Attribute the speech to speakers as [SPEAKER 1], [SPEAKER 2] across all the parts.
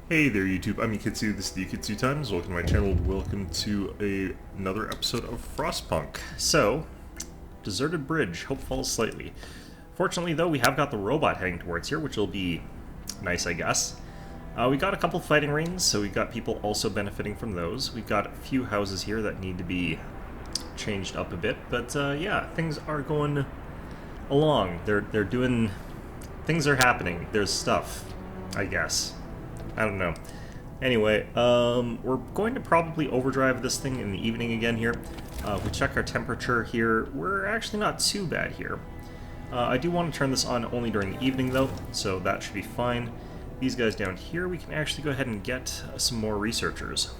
[SPEAKER 1] Hey there YouTube, I'm Yukitsu, this is the Yukitsu Times. Welcome to my channel, welcome to another episode of Frostpunk. So, deserted bridge, hope falls slightly. Fortunately though, we have got the robot heading towards here, which will be nice I guess. We got a couple fighting rings, so we got people also benefiting from those. We got a few houses here that need to be changed up a bit, but yeah, things are going along. They're doing... things are happening. There's stuff, I guess. I don't know. Anyway, we're going to probably overdrive this thing in the evening again here. We check our temperature here. We're actually not too bad here. I do want to turn this on only during the evening though, so that should be fine. These guys down here, we can actually go ahead and get some more researchers.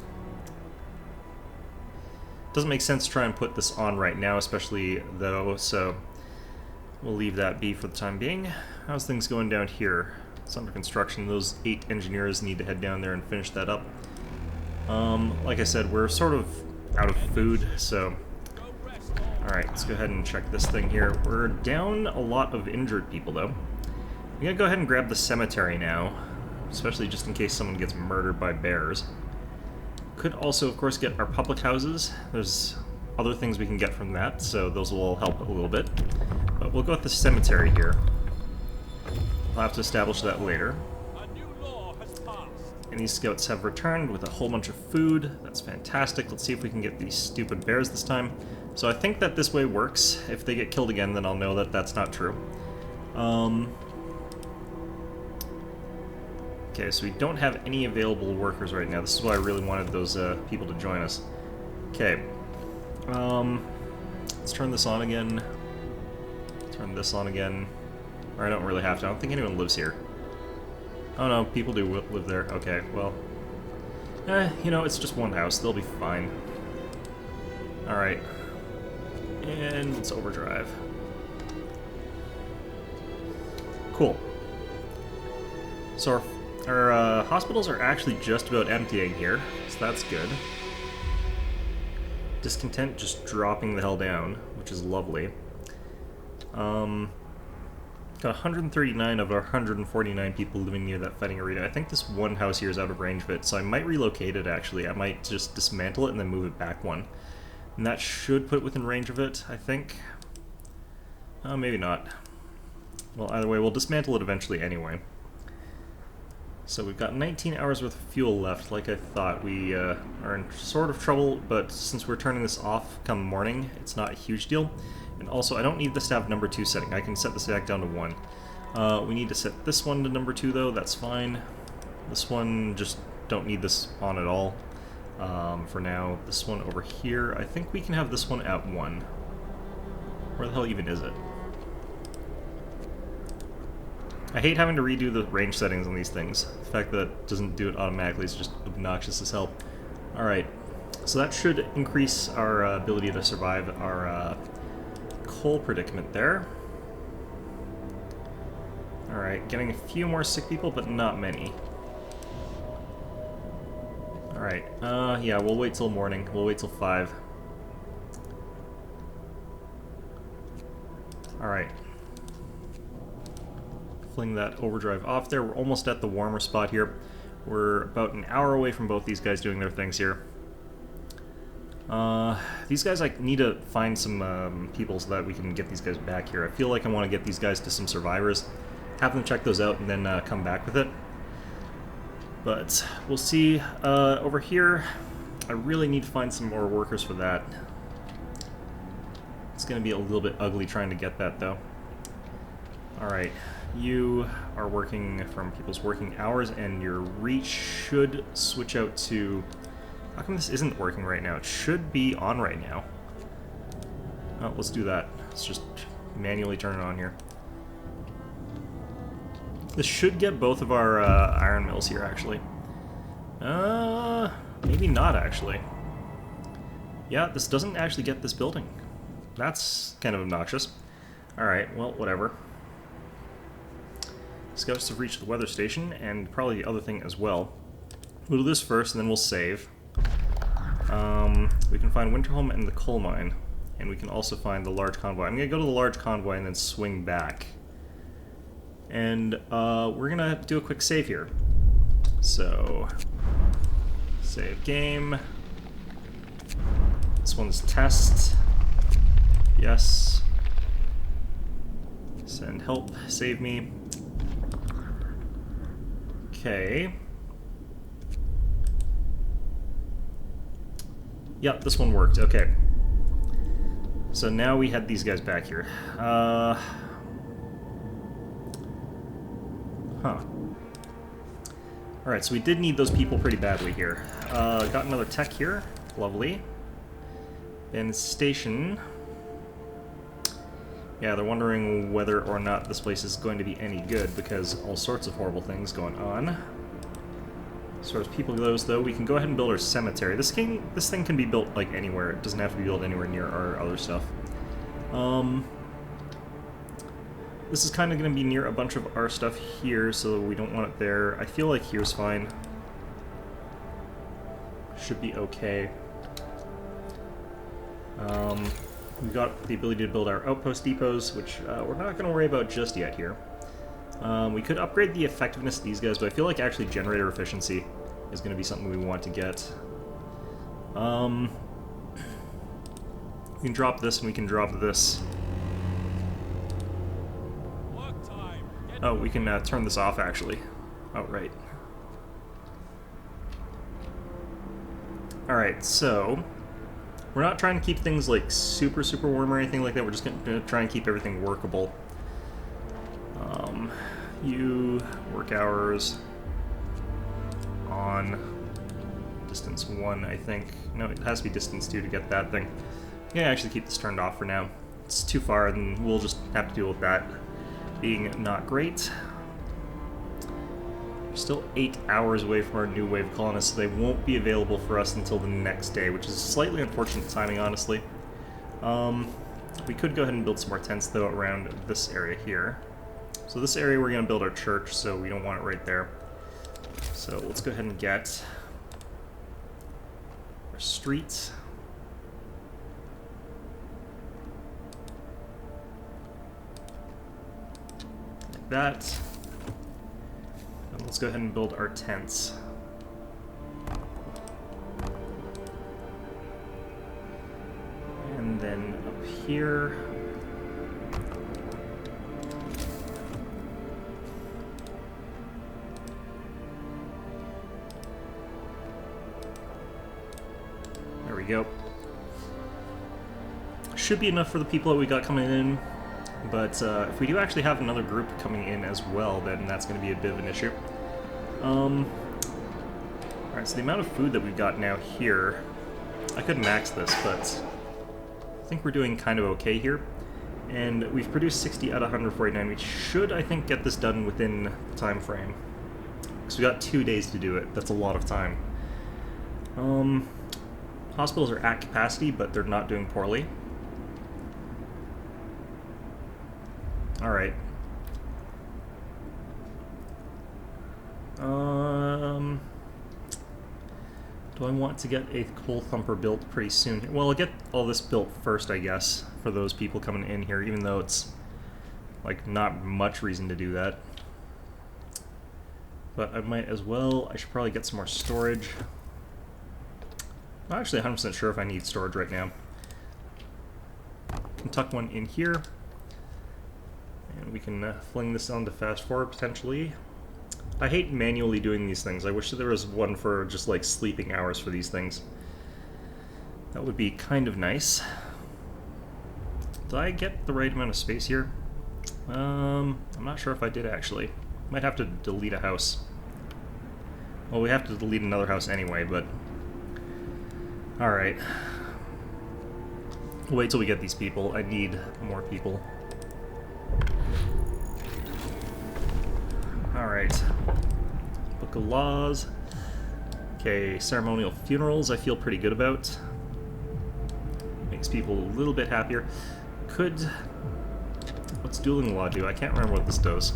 [SPEAKER 1] Doesn't make sense to try and put this on right now, especially though, so we'll leave that be for the time being. How's things going down here? It's under construction. Those 8 engineers need to head down there and finish that up. Like I said, we're sort of out of food, so... Alright, let's go ahead and check this thing here. We're down a lot of injured people, though. I'm gonna go ahead and grab the cemetery now, especially just in case someone gets murdered by bears. Could also, of course, get our public houses. There's other things we can get from that, so those will all help a little bit. But we'll go with the cemetery here. We'll have to establish that later. And these scouts have returned with a whole bunch of food. That's fantastic. Let's see if we can get these stupid bears this time. So I think that this way works. If they get killed again, then I'll know that that's not true. Okay, so we don't have any available workers right now. This is why I really wanted those people to join us. Okay. Let's turn this on again. Turn this on again. Or I don't really have to. I don't think anyone lives here. Oh no, people do live there. Okay, well... you know, it's just one house. They'll be fine. Alright. And let's overdrive. Cool. So our hospitals are actually just about emptying here, so that's good. Discontent just dropping the hell down, which is lovely. Got 139 of our 149 people living near that fighting arena. I think this one house here is out of range of it, so I might relocate it actually. I might just dismantle it and then move it back one. And that should put it within range of it, I think. Maybe not. Well, either way, we'll dismantle it eventually anyway. So we've got 19 hours worth of fuel left. Like I thought, we are in sort of trouble, but since we're turning this off come morning, it's not a huge deal. And also, I don't need this to have number 2 setting. I can set this back down to 1. We need to set this one to number 2, though. That's fine. This one, just don't need this on at all for now. This one over here, I think we can have this one at 1. Where the hell even is it? I hate having to redo the range settings on these things. The fact that it doesn't do it automatically is just obnoxious as hell. Alright, so that should increase our ability to survive our coal predicament there. Alright, getting a few more sick people, but not many. Alright, yeah, we'll wait till morning. We'll wait till 5. Alright. Fling that overdrive off there. We're almost at the warmer spot here. We're about an hour away from both these guys doing their things here. These guys, I need to find some people so that we can get these guys back here. I feel like I want to get these guys to some survivors, have them check those out, and then come back with it. But we'll see. Over here, I really need to find some more workers for that. It's going to be a little bit ugly trying to get that, though. Alright, you are working from people's working hours, and your reach should switch out to... How come this isn't working right now? It should be on right now. Oh, let's do that. Let's just manually turn it on here. This should get both of our iron mills here, actually. Maybe not, actually. Yeah, this doesn't actually get this building. That's kind of obnoxious. Alright, well, whatever. Scouts have reached the weather station, and probably the other thing as well. We'll do this first, and then we'll save. We can find Winterholm and the coal mine, and we can also find the large convoy. I'm going to go to the large convoy and then swing back. And we're going to do a quick save here. So, save game. This one's test. Yes. Send help. Save me. Okay. Yep, this one worked. Okay. So now we had these guys back here. Huh. Alright, so we did need those people pretty badly here. Got another tech here. Lovely. And station. Yeah, they're wondering whether or not this place is going to be any good because all sorts of horrible things going on. As far as people goes, though, we can go ahead and build our cemetery. This thing can be built, like, anywhere. It doesn't have to be built anywhere near our other stuff. This is kind of going to be near a bunch of our stuff here, so we don't want it there. I feel like here's fine. Should be okay. We've got the ability to build our outpost depots, which we're not going to worry about just yet here. We could upgrade the effectiveness of these guys, but I feel like actually generator efficiency is going to be something we want to get. We can drop this and we can drop this. Oh, we can turn this off actually. Oh, right. Alright, so we're not trying to keep things like super warm or anything like that. We're just going to try and keep everything workable. You work hours on distance 1, I think. No, it has to be distance 2 to get that thing. Yeah, actually keep this turned off for now. It's too far, and we'll just have to deal with that being not great. We're still 8 hours away from our new wave of colonists, so they won't be available for us until the next day, which is slightly unfortunate timing, honestly. We could go ahead and build some more tents, though, around this area here. So this area we're going to build our church, so we don't want it right there. So let's go ahead and get our street. Like that. And let's go ahead and build our tents. And then up here... There we go. Should be enough for the people that we got coming in, but if we do actually have another group coming in as well, then that's going to be a bit of an issue. Alright, so the amount of food that we've got now here, I could max this, but I think we're doing kind of okay here. And we've produced 60 out of 149. We should, I think, get this done within the time frame. Because we got 2 days to do it. That's a lot of time. Hospitals are at capacity, but they're not doing poorly. Alright. Do I want to get a coal thumper built pretty soon? Well, I'll get all this built first, I guess, for those people coming in here, even though it's, like, not much reason to do that. But I might as well. I should probably get some more storage. I'm not actually 100% sure if I need storage right now. Can tuck one in here. And we can fling this on to fast forward, potentially. I hate manually doing these things. I wish that there was one for just, like, sleeping hours for these things. That would be kind of nice. Did I get the right amount of space here? I'm not sure if I did, actually. Might have to delete a house. Well, we have to delete another house anyway, but... Alright. Wait till we get these people. I need more people. Alright. Book of Laws. Okay, ceremonial funerals I feel pretty good about. Makes people a little bit happier. What's dueling law do? I can't remember what this does.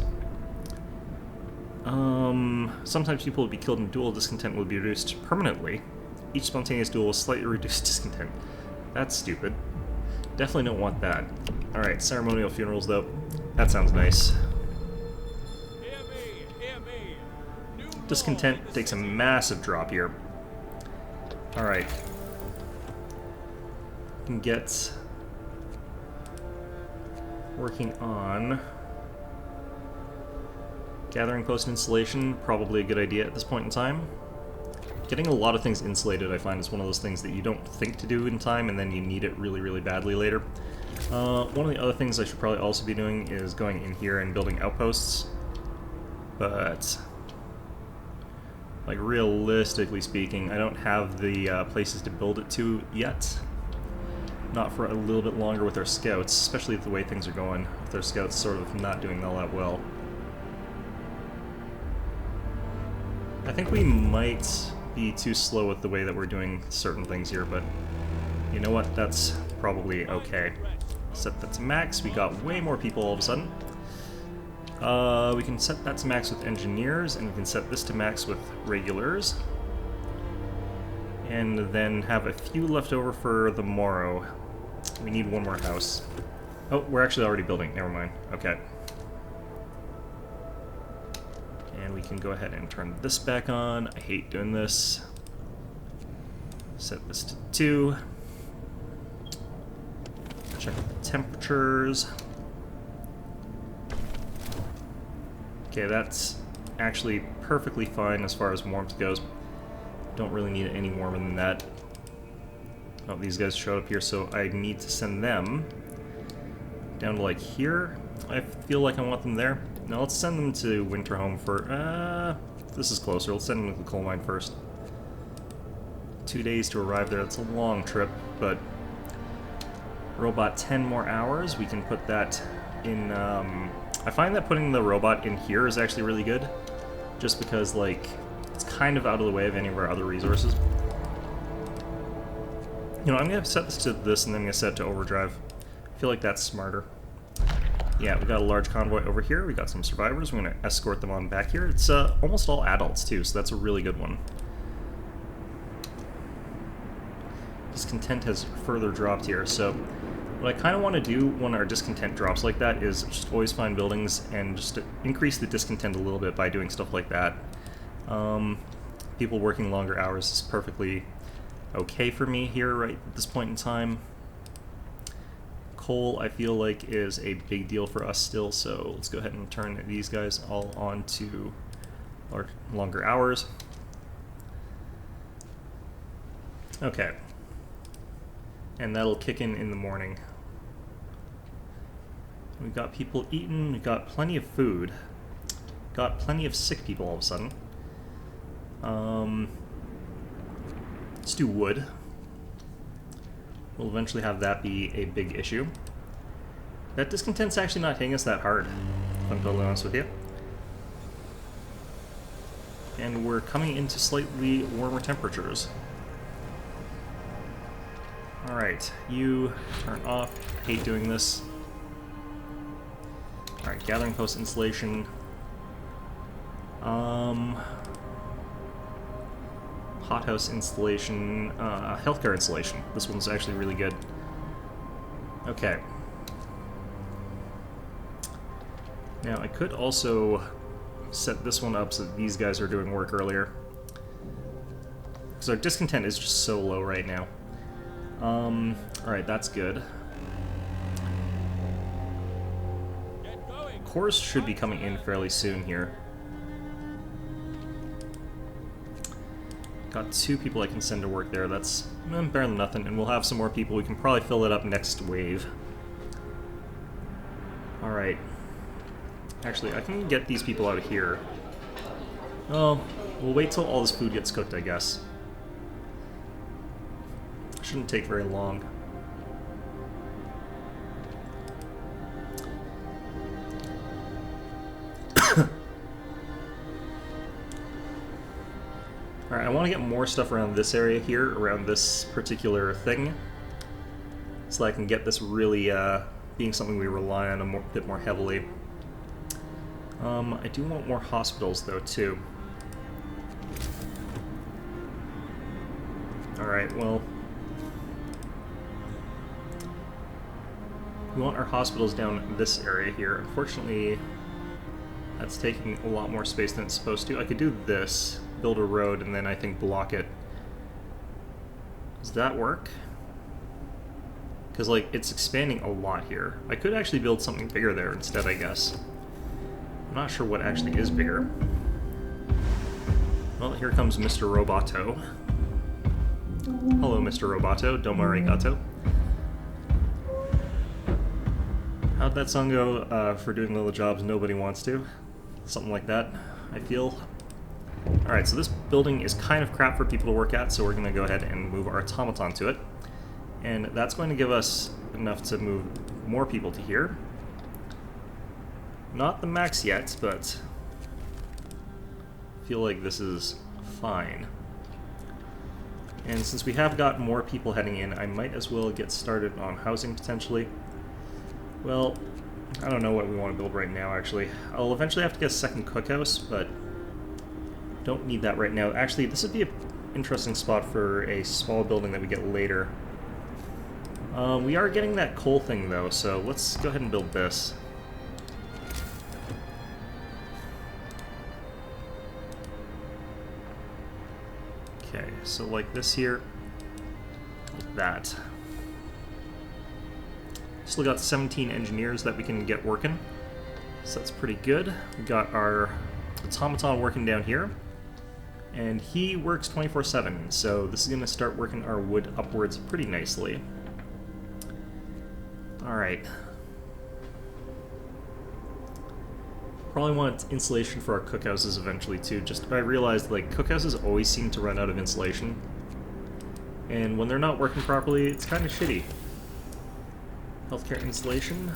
[SPEAKER 1] Sometimes people would be killed in duel. Discontent will be reduced permanently. Each spontaneous duel will slightly reduce discontent. That's stupid. Definitely don't want that. Alright, ceremonial funerals though. That sounds nice. discontent takes a massive drop here. Alright. We can get working on gathering post installation, probably a good idea at this point in time. Getting a lot of things insulated, I find, is one of those things that you don't think to do in time, and then you need it really, really badly later. One of the other things I should probably also be doing is going in here and building outposts. But, like, realistically speaking, I don't have the places to build it to yet. Not for a little bit longer with our scouts, especially the way things are going, with our scouts sort of not doing all that well. I think we might be too slow with the way that we're doing certain things here, but you know what? That's probably okay. Set that to max. We got way more people all of a sudden. We can set that to max with engineers, and we can set this to max with regulars. And then have a few left over for the morrow. We need one more house. Oh, we're actually already building. Never mind. Okay. And we can go ahead and turn this back on. I hate doing this. Set this to 2. Check the temperatures. Okay, that's actually perfectly fine as far as warmth goes. Don't really need it any warmer than that. Oh, these guys showed up here, so I need to send them down to, like, here. I feel like I want them there. Now let's send them to Winterhome for, this is closer. Let's send them to the coal mine first. 2 days to arrive there. That's a long trip, but robot 10 more hours. We can put that in, I find that putting the robot in here is actually really good, just because, like, it's kind of out of the way of any of our other resources. You know, I'm going to set this to this, and then I'm going to set it to overdrive. I feel like that's smarter. Yeah, we got a large convoy over here. We got some survivors. We're going to escort them on back here. It's almost all adults, too, so that's a really good one. Discontent has further dropped here, so what I kind of want to do when our discontent drops like that is just always find buildings and just increase the discontent a little bit by doing stuff like that. People working longer hours is perfectly okay for me here right at this point in time. Coal, I feel like, is a big deal for us still, so let's go ahead and turn these guys all on to longer hours. Okay. And that'll kick in the morning. We've got people eating, we've got plenty of food. Got plenty of sick people all of a sudden. Let's do wood. We'll eventually have that be a big issue. That discontent's actually not hitting us that hard, if I'm totally honest with you. And we're coming into slightly warmer temperatures. Alright, you turn off. I hate doing this. Alright, gathering post installation. Hothouse installation, healthcare installation. This one's actually really good. Okay. Now, I could also set this one up so that these guys are doing work earlier. Because our discontent is just so low right now. Alright, that's good. Cores should be coming in fairly soon here. Got 2 people I can send to work there. That's better than nothing, and we'll have some more people. We can probably fill it up next wave. Alright. Actually, I can get these people out of here. Oh, we'll wait till all this food gets cooked, I guess. Shouldn't take very long. Alright, I want to get more stuff around this area here, around this particular thing, so I can get this really being something we rely on a bit more heavily. I do want more hospitals, though, too. Alright, well, we want our hospitals down this area here. Unfortunately, That's taking a lot more space than it's supposed to. I could do this, build a road, and then I think block it. Does that work? Because, like, it's expanding a lot here. I could actually build something bigger there instead, I guess. I'm not sure what actually is bigger. Well, here comes Mr. Roboto. Hello, Mr. Roboto. Domo arigato. How'd that song go for doing little jobs nobody wants to? Something like that, I feel. Alright, so this building is kind of crap for people to work at, so we're going to go ahead and move our automaton to it. And that's going to give us enough to move more people to here. Not the max yet, but I feel like this is fine. And since we have got more people heading in, I might as well get started on housing potentially. Well, I don't know what we want to build right now, actually. I'll eventually have to get a second cookhouse, but don't need that right now. Actually, this would be an interesting spot for a small building that we get later. We are getting that coal thing, though, so let's go ahead and build this. Okay, so like this here, like that. Still got 17 engineers that we can get working, so that's pretty good. We got our automaton working down here, and he works 24/7, so this is going to start working our wood upwards pretty nicely. Alright. Probably want insulation for our cookhouses eventually too, just I realized like cookhouses always seem to run out of insulation, and when they're not working properly, it's kind of shitty. Healthcare insulation.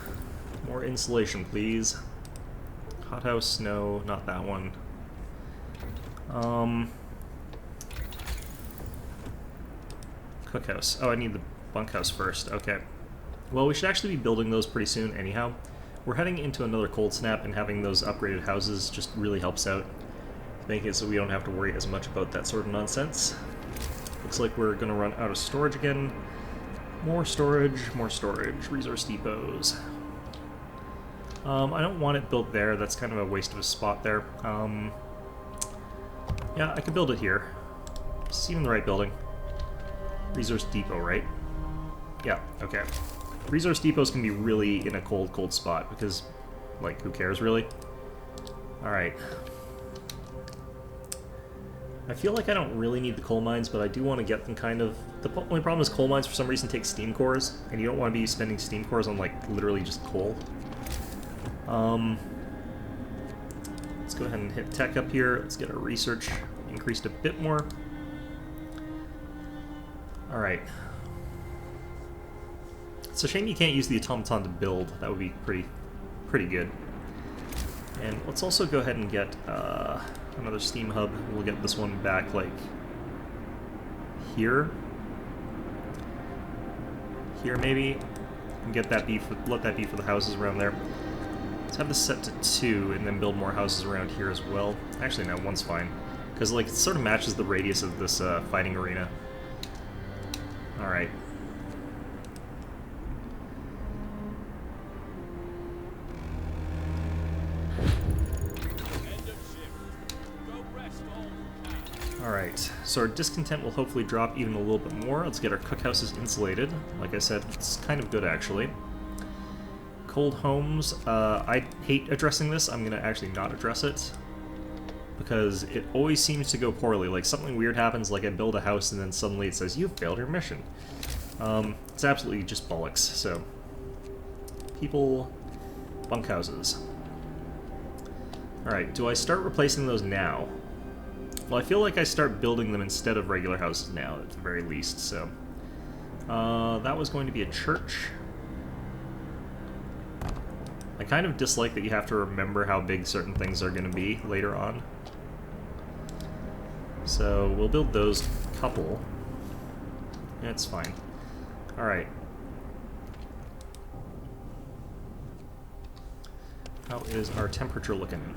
[SPEAKER 1] More insulation, please. Hothouse, no, not that one. Cookhouse. Oh, I need the bunkhouse first. Okay. Well, we should actually be building those pretty soon anyhow. We're heading into another cold snap, and having those upgraded houses just really helps out. Making it so we don't have to worry as much about that sort of nonsense. Looks like we're going to run out of storage again. More storage, resource depots. I don't want it built there, that's kind of a waste of a spot there. Yeah, I could build it here. It's even the right building. Resource depot, right? Yeah, okay. Resource depots can be really in a cold spot, because, like, who cares, really? Alright. I feel like I don't really need the coal mines, but I do want to get them kind of... The only problem is coal mines for some reason take steam cores, and you don't want to be spending steam cores on, like, literally just coal. Let's go ahead and hit tech up here. Let's get our research increased a bit more. Alright. It's a shame you can't use the automaton to build. That would be pretty good. And let's also go ahead and get another steam hub. We'll get this one back, like, here. Here, maybe. And get that be for, let that be for the houses around there. Let's have this set to 2, and then build more houses around here as well. Actually, no, 1's fine. Because, like, it sort of matches the radius of this fighting arena. Alright. Alright, so our discontent will hopefully drop even a little bit more. Let's get our cookhouses insulated. Like I said, it's kind of good, actually. Cold homes, I hate addressing this. I'm going to actually not address it, because it always seems to go poorly. Like, something weird happens, like I build a house and then suddenly it says, "You've failed your mission." It's absolutely just bollocks, so... People... Bunkhouses. Alright, do I start replacing those now? Well, I feel like I start building them instead of regular houses now, at the very least, so... that was going to be a church. I kind of dislike that you have to remember how big certain things are going to be later on. So, we'll build those couple. Yeah, it's fine. Alright. How is our temperature looking?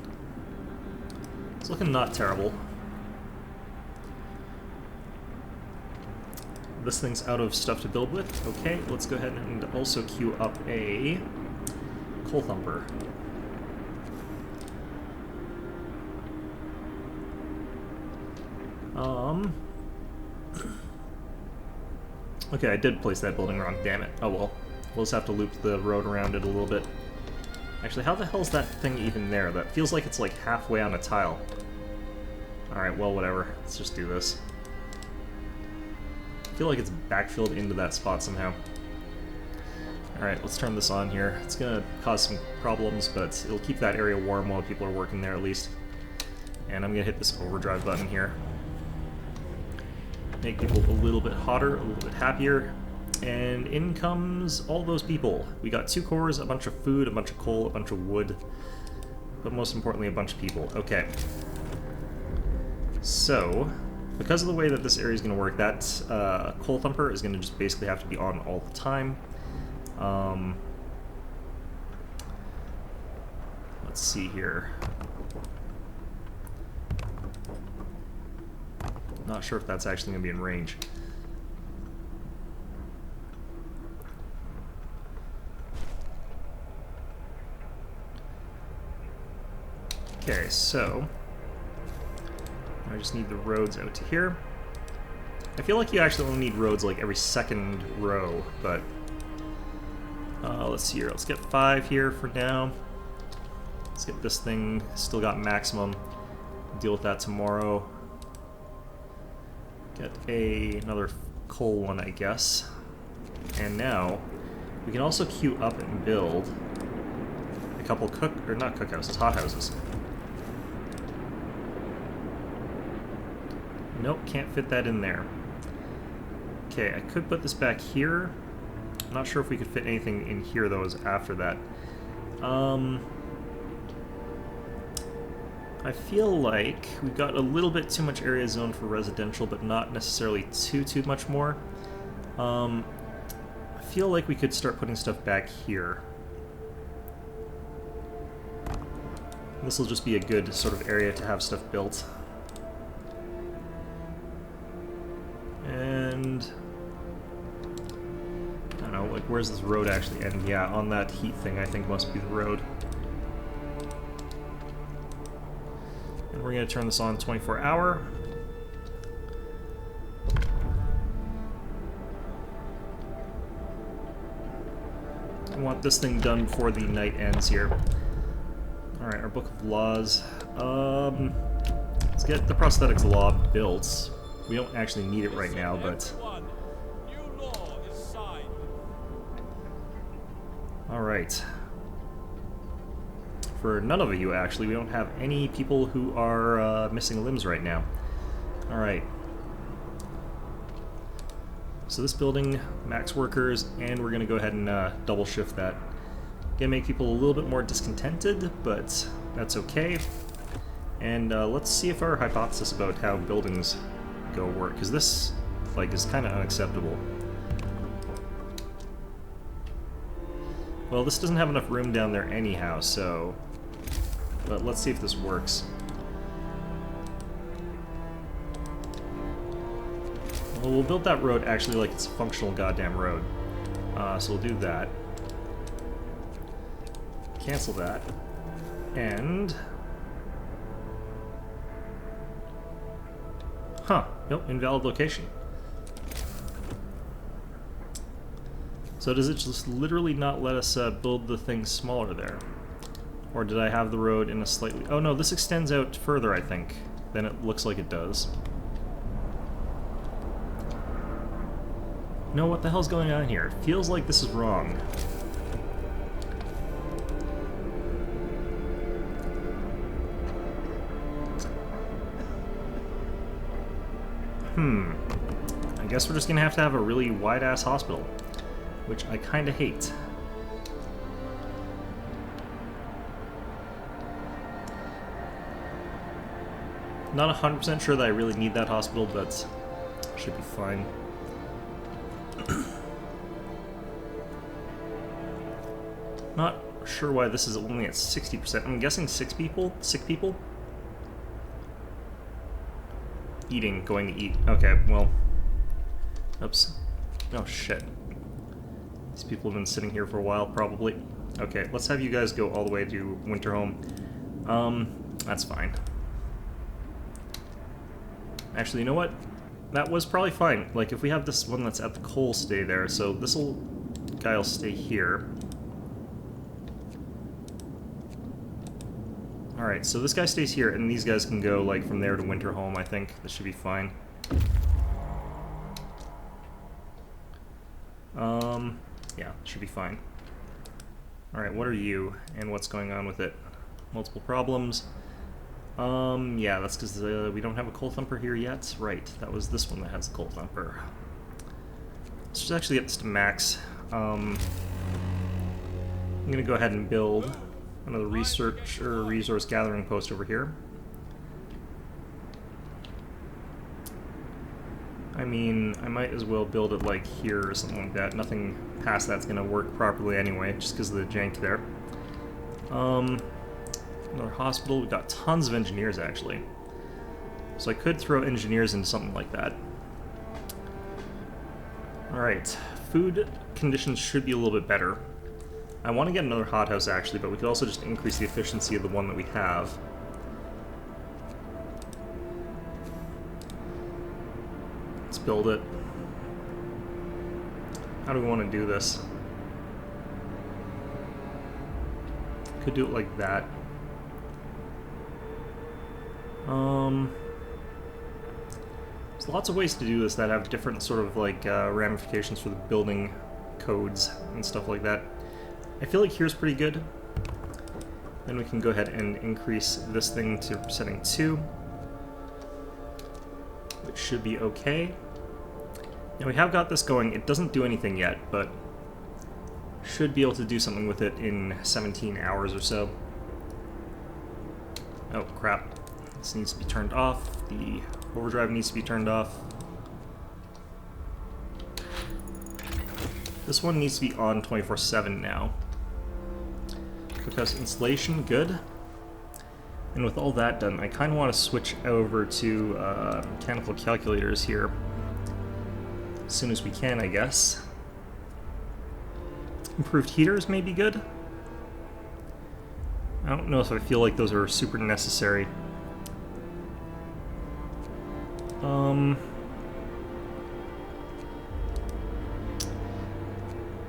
[SPEAKER 1] It's looking not terrible. This thing's out of stuff to build with. Okay, let's go ahead and also queue up a coal thumper. Okay, I did place that building wrong, damn it. Oh well. We'll just have to loop the road around it a little bit. Actually, how the hell is that thing even there? That feels like it's like halfway on a tile. Alright, well, whatever. Let's just do this. I feel like it's backfilled into that spot somehow. Alright, let's turn this on here. It's gonna cause some problems, but it'll keep that area warm while people are working there at least. And I'm gonna hit this overdrive button here. Make people a little bit hotter, a little bit happier. And in comes all those people. We got 2 cores, a bunch of food, a bunch of coal, a bunch of wood, but most importantly, a bunch of people. Okay. So, because of the way that this area is going to work, that coal thumper is going to just basically have to be on all the time. Let's see here. Not sure if that's actually going to be in range. Okay, so I just need the roads out to here. I feel like you actually only need roads like every second row, but let's see here. Let's get 5 here for now. Let's get this thing still got maximum. Deal with that tomorrow. Get another coal one, I guess. And now we can also queue up and build a couple cookouses, hothouses. Nope, can't fit that in there. Okay, I could put this back here. I'm not sure if we could fit anything in here, though, after that. I feel like we've got a little bit too much area zoned for residential, but not necessarily too much more. I feel like we could start putting stuff back here. This will just be a good sort of area to have stuff built. And I don't know, like, where's this road actually end? Yeah, on that heat thing, I think must be the road. And we're going to turn this on 24-hour. I want this thing done before the night ends here. Alright, our Book of Laws. Let's get the prosthetics law built. We don't actually need it right now, but... Alright. For none of you, actually, we don't have any people who are missing limbs right now. Alright. So this building, max workers, and we're going to go ahead and double shift that. Gonna make people a little bit more discontented, but that's okay. And let's see if our hypothesis about how buildings go work, because this, like, is kind of unacceptable. Well, this doesn't have enough room down there anyhow, so... But let's see if this works. Well, we'll build that road actually like it's a functional goddamn road. So we'll do that. Cancel that. And... Huh. Nope, invalid location. So does it just literally not let us build the thing smaller there? Or did I have the road in a slightly... Oh no, this extends out further, I think, than it looks like it does. No, what the hell's going on here? It feels like this is wrong. I guess we're just gonna have to have a really wide-ass hospital, which I kinda hate. Not 100% sure that I really need that hospital, but should be fine. Not sure why this is only at 60%. I'm guessing sick people? Eating, going to eat. Okay, well. Oops. Oh, shit. These people have been sitting here for a while, probably. Okay, let's have you guys go all the way to Winterhome. That's fine. Actually, you know what? That was probably fine. Like, if we have this one that's at the coal stay there, so this guy will stay here. Alright, so this guy stays here, and these guys can go, like, from there to Winterholm, I think. This should be fine. Yeah, should be fine. Alright, what are you, and what's going on with it? Multiple problems. Yeah, that's because we don't have a coal thumper here yet. Right, that was this one that has a coal thumper. Let's just actually get this to max. I'm gonna go ahead and build another research or resource gathering post over here. I mean, I might as well build it like here or something like that. Nothing past that's gonna work properly anyway, just because of the jank there. Another hospital. We've got tons of engineers, actually. So I could throw engineers into something like that. Alright, food conditions should be a little bit better. I want to get another hothouse, actually, but we could also just increase the efficiency of the one that we have. Let's build it. How do we want to do this? Could do it like that. There's lots of ways to do this that have different sort of like ramifications for the building codes and stuff like that. I feel like here's pretty good. Then we can go ahead and increase this thing to setting 2, which should be okay. Now we have got this going. It doesn't do anything yet, but should be able to do something with it in 17 hours or so. Oh, crap. This needs to be turned off. The overdrive needs to be turned off. This one needs to be on 24/7 now. Cookhouse installation, good. And with all that done, I kind of want to switch over to mechanical calculators here as soon as we can, I guess. Improved heaters may be good. I don't know if I feel like those are super necessary.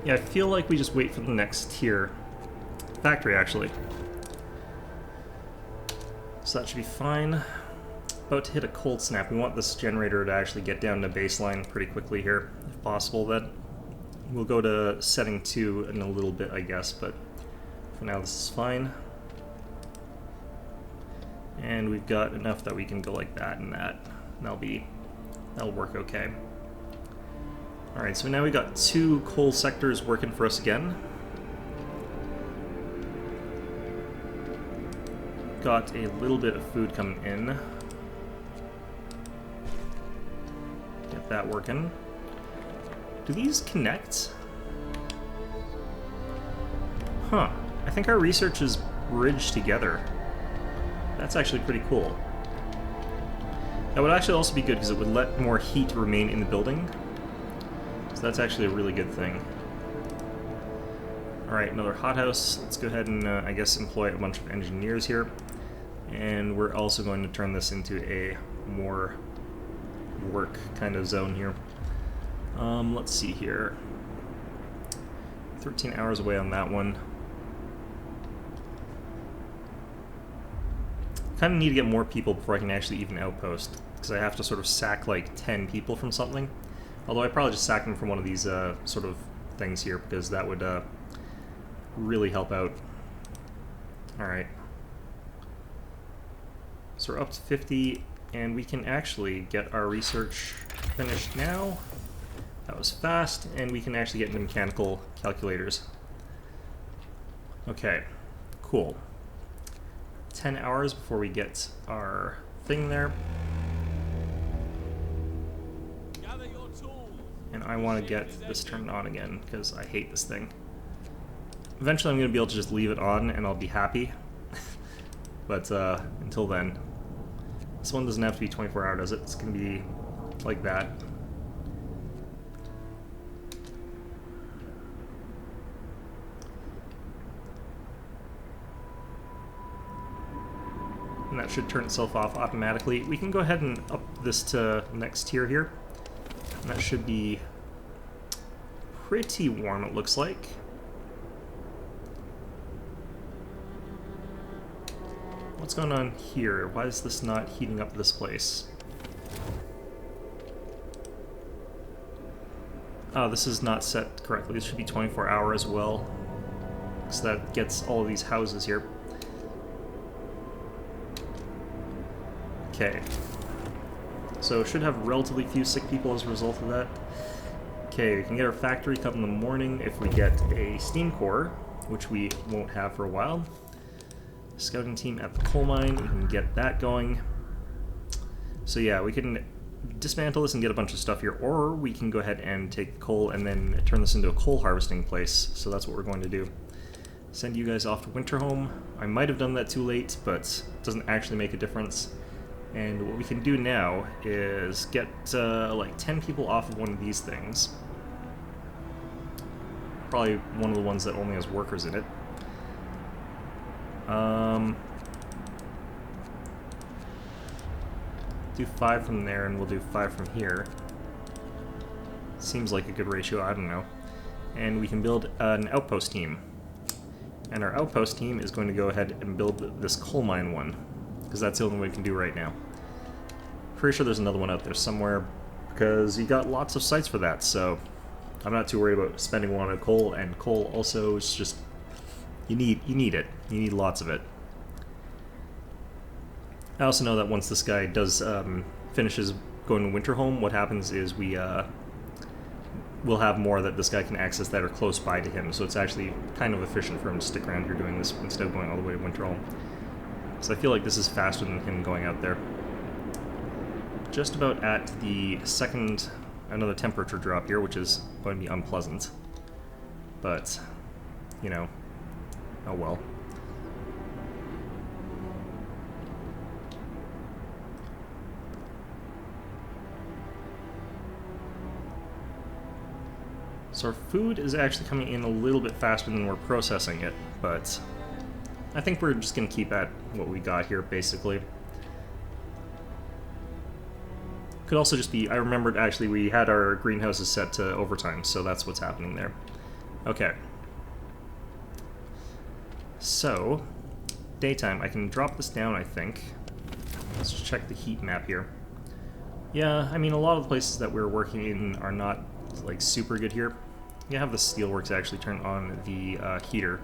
[SPEAKER 1] Yeah, I feel like we just wait for the next tier. Factory, actually. So that should be fine. About to hit a cold snap. We want this generator to actually get down to baseline pretty quickly here, if possible. Then we'll go to setting 2 in a little bit, I guess, but for now this is fine. And we've got enough that we can go like that and that. That'll work okay. Alright, so now we got 2 coal sectors working for us again. Got a little bit of food coming in. Get that working. Do these connect? Huh. I think our research is bridged together. That's actually pretty cool. That would actually also be good because it would let more heat remain in the building. So that's actually a really good thing. Alright, another hothouse. Let's go ahead and, I guess, employ a bunch of engineers here. And we're also going to turn this into a more work kind of zone here. Let's see here. 13 hours away on that one. Kind of need to get more people before I can actually even outpost, because I have to sort of sack like 10 people from something. Although I probably just sack them from one of these sort of things here, because that would really help out. Alright. So we're up to 50, and we can actually get our research finished now. That was fast, and we can actually get into mechanical calculators. Okay, cool. 10 hours before we get our thing there. And I want to get this turned on again, because I hate this thing. Eventually I'm going to be able to just leave it on, and I'll be happy. But until then, this one doesn't have to be 24-hour, does it? It's going to be like that. that should turn itself off automatically. We can go ahead and up this to next tier here. And that should be pretty warm, it looks like. What's going on here? Why is this not heating up this place? Oh, this is not set correctly. This should be 24-hour as well. So that gets all of these houses here. Okay. So should have relatively few sick people as a result of that. Okay, we can get our factory come in the morning if we get a steam core, which we won't have for a while. Scouting team at the coal mine, we can get that going. So yeah, we can dismantle this and get a bunch of stuff here, or we can go ahead and take coal and then turn this into a coal harvesting place. So that's what we're going to do. Send you guys off to Winterhome. I might have done that too late, but it doesn't actually make a difference. And what we can do now is get like 10 people off of one of these things. Probably one of the ones that only has workers in it. Do 5 from there, and we'll do 5 from here. Seems like a good ratio, I don't know. And we can build an outpost team. And our outpost team is going to go ahead and build this coal mine one, because that's the only one we can do right now. Pretty sure there's another one out there somewhere, because you got lots of sites for that, so I'm not too worried about spending one on coal, and coal also is just, you need it. You need lots of it. I also know that once this guy does finishes going to Winterhome, what happens is we'll have more that this guy can access that are close by to him, so it's actually kind of efficient for him to stick around here doing this instead of going all the way to Winterhome. So I feel like this is faster than him going out there. Just about at the second, another temperature drop here, which is going to be unpleasant. But, you know, oh well. So our food is actually coming in a little bit faster than we're processing it, but I think we're just going to keep at what we got here, basically. Could also just be, I remembered actually we had our greenhouses set to overtime, so that's what's happening there. Okay. So, daytime, I can drop this down, I think. Let's just check the heat map here. Yeah, I mean, a lot of the places that we're working in are not, like, super good here. You have the steelworks actually turn on the heater.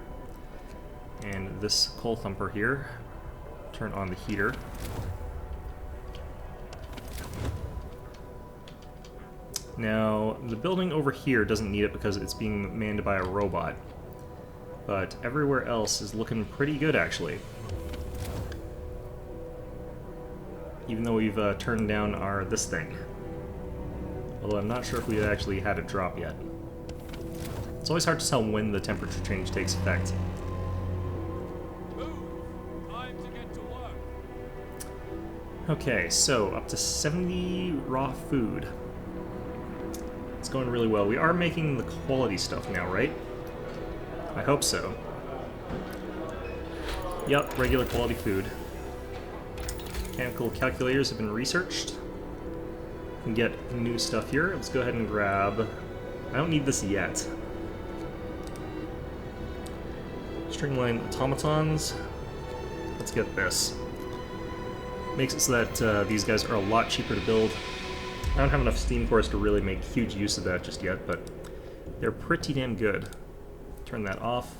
[SPEAKER 1] And this coal thumper here, turn on the heater. Now, the building over here doesn't need it because it's being manned by a robot. But everywhere else is looking pretty good, actually. Even though we've turned down our this thing. Although I'm not sure if we actually had it drop yet. It's always hard to tell when the temperature change takes effect.
[SPEAKER 2] Time to get to work.
[SPEAKER 1] Okay, so up to 70 raw food. It's going really well. We are making the quality stuff now, right? I hope so. Yep, regular quality food. Mechanical calculators have been researched. We can get new stuff here. Let's go ahead and grab... I don't need this yet. Streamline automatons. Let's get this. Makes it so that these guys are a lot cheaper to build. I don't have enough steam cores to really make huge use of that just yet, but they're pretty damn good. Turn that off.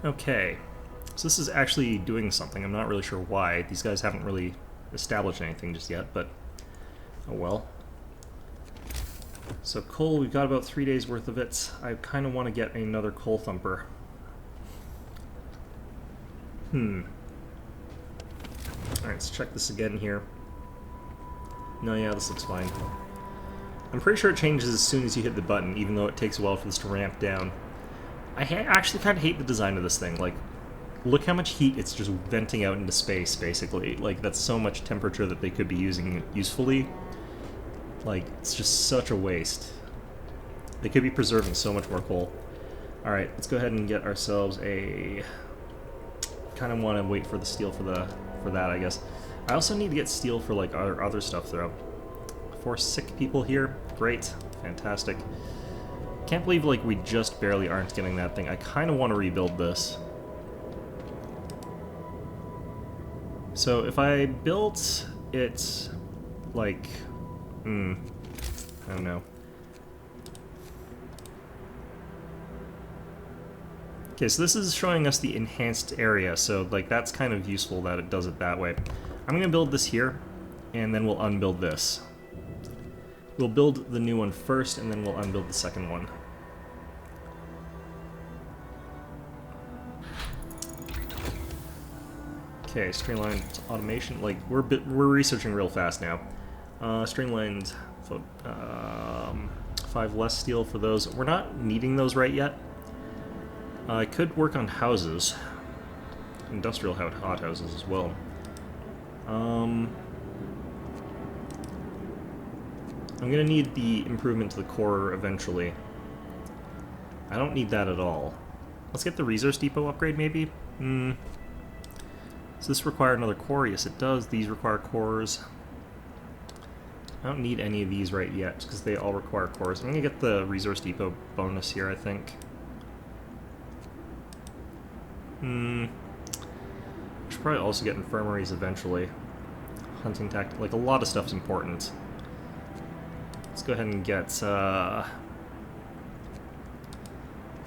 [SPEAKER 1] Okay, so this is actually doing something. I'm not really sure why. These guys haven't really established anything just yet, but oh well. So coal, we've got about 3 days worth of it. I kind of want to get another coal thumper. Alright, let's check this again here. No, yeah, this looks fine. I'm pretty sure it changes as soon as you hit the button, even though it takes a while for this to ramp down. I actually kind of hate the design of this thing. Like, look how much heat it's just venting out into space, basically. Like, that's so much temperature that they could be using usefully. Like, it's just such a waste. They could be preserving so much more coal. Alright, let's go ahead and get ourselves a... Kind of want to wait for the steel for that, I guess. I also need to get steel for like our other stuff though. 4 sick people here. Great. Fantastic. Can't believe like we just barely aren't getting that thing. I kind of want to rebuild this. So if I built it like... I don't know. Okay, so this is showing us the enhanced area, so like that's kind of useful that it does it that way. I'm gonna build this here, and then we'll unbuild this. We'll build the new one first, and then we'll unbuild the second one. Okay, streamlined automation. Like we're researching real fast now. Streamlined, 5 less steel for those. We're not needing those right yet. I could work on houses, industrial hothouses as well. I'm gonna need the improvement to the core eventually. I don't need that at all. Let's get the resource depot upgrade maybe? Does this require another core? Yes it does. These require cores. I don't need any of these right yet because they all require cores. I'm gonna get the resource depot bonus here, I think. Should probably also get infirmaries eventually. Hunting tactic, like a lot of stuff's important. Let's go ahead and get, feel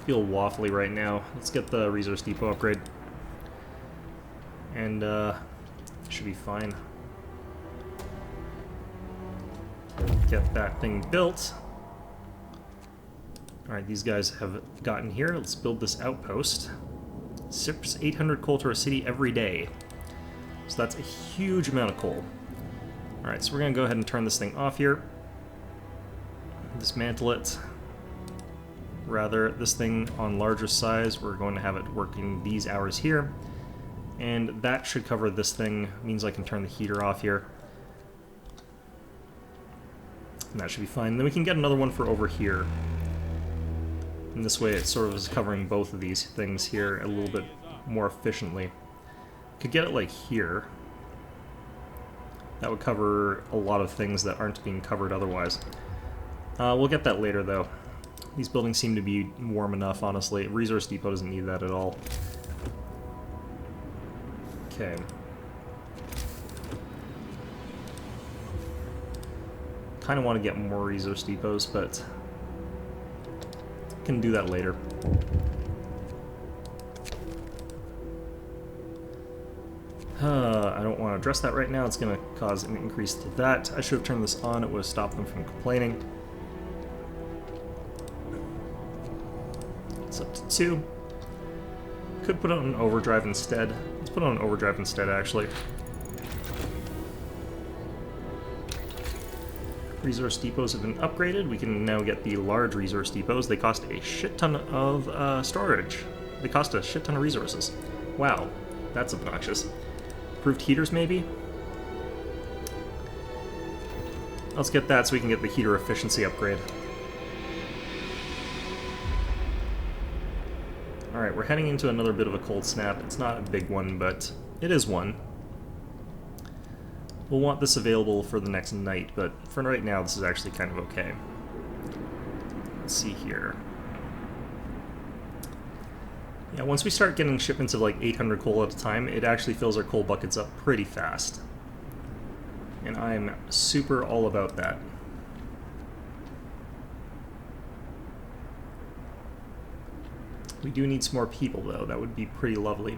[SPEAKER 1] waffly right now. Let's get the resource depot upgrade. And, should be fine. Get that thing built. Alright, these guys have gotten here. Let's build this outpost. Sips 800 coal to our city every day. So that's a huge amount of coal. Alright, so we're going to go ahead and turn this thing off here. Dismantle it. Rather, this thing on larger size, we're going to have it working these hours here. And that should cover this thing. Means I can turn the heater off here. And that should be fine. Then we can get another one for over here. And this way it sort of is covering both of these things here a little bit more efficiently. Could get it like here. That would cover a lot of things that aren't being covered otherwise. We'll get that later though. These buildings seem to be warm enough, honestly. Resource Depot doesn't need that at all. Okay. Kind of want to get more resource depots, but can do that later. I don't want to address that right now. It's going to cause an increase to that. I should have turned this on. It would have stopped them from complaining. It's up to 2. Could put it on overdrive instead. Let's put it on overdrive instead, actually. Resource depots have been upgraded. We can now get the large resource depots. They cost a shit ton of storage. They cost a shit ton of resources. Wow, that's obnoxious. Improved heaters, maybe? Let's get that so we can get the heater efficiency upgrade. Alright, we're heading into another bit of a cold snap. It's not a big one, but it is one. We'll want this available for the next night, but for right now, this is actually kind of okay. Let's see here. Yeah, once we start getting shipments of like 800 coal at a time, it actually fills our coal buckets up pretty fast. And I'm super all about that. We do need some more people, though. That would be pretty lovely.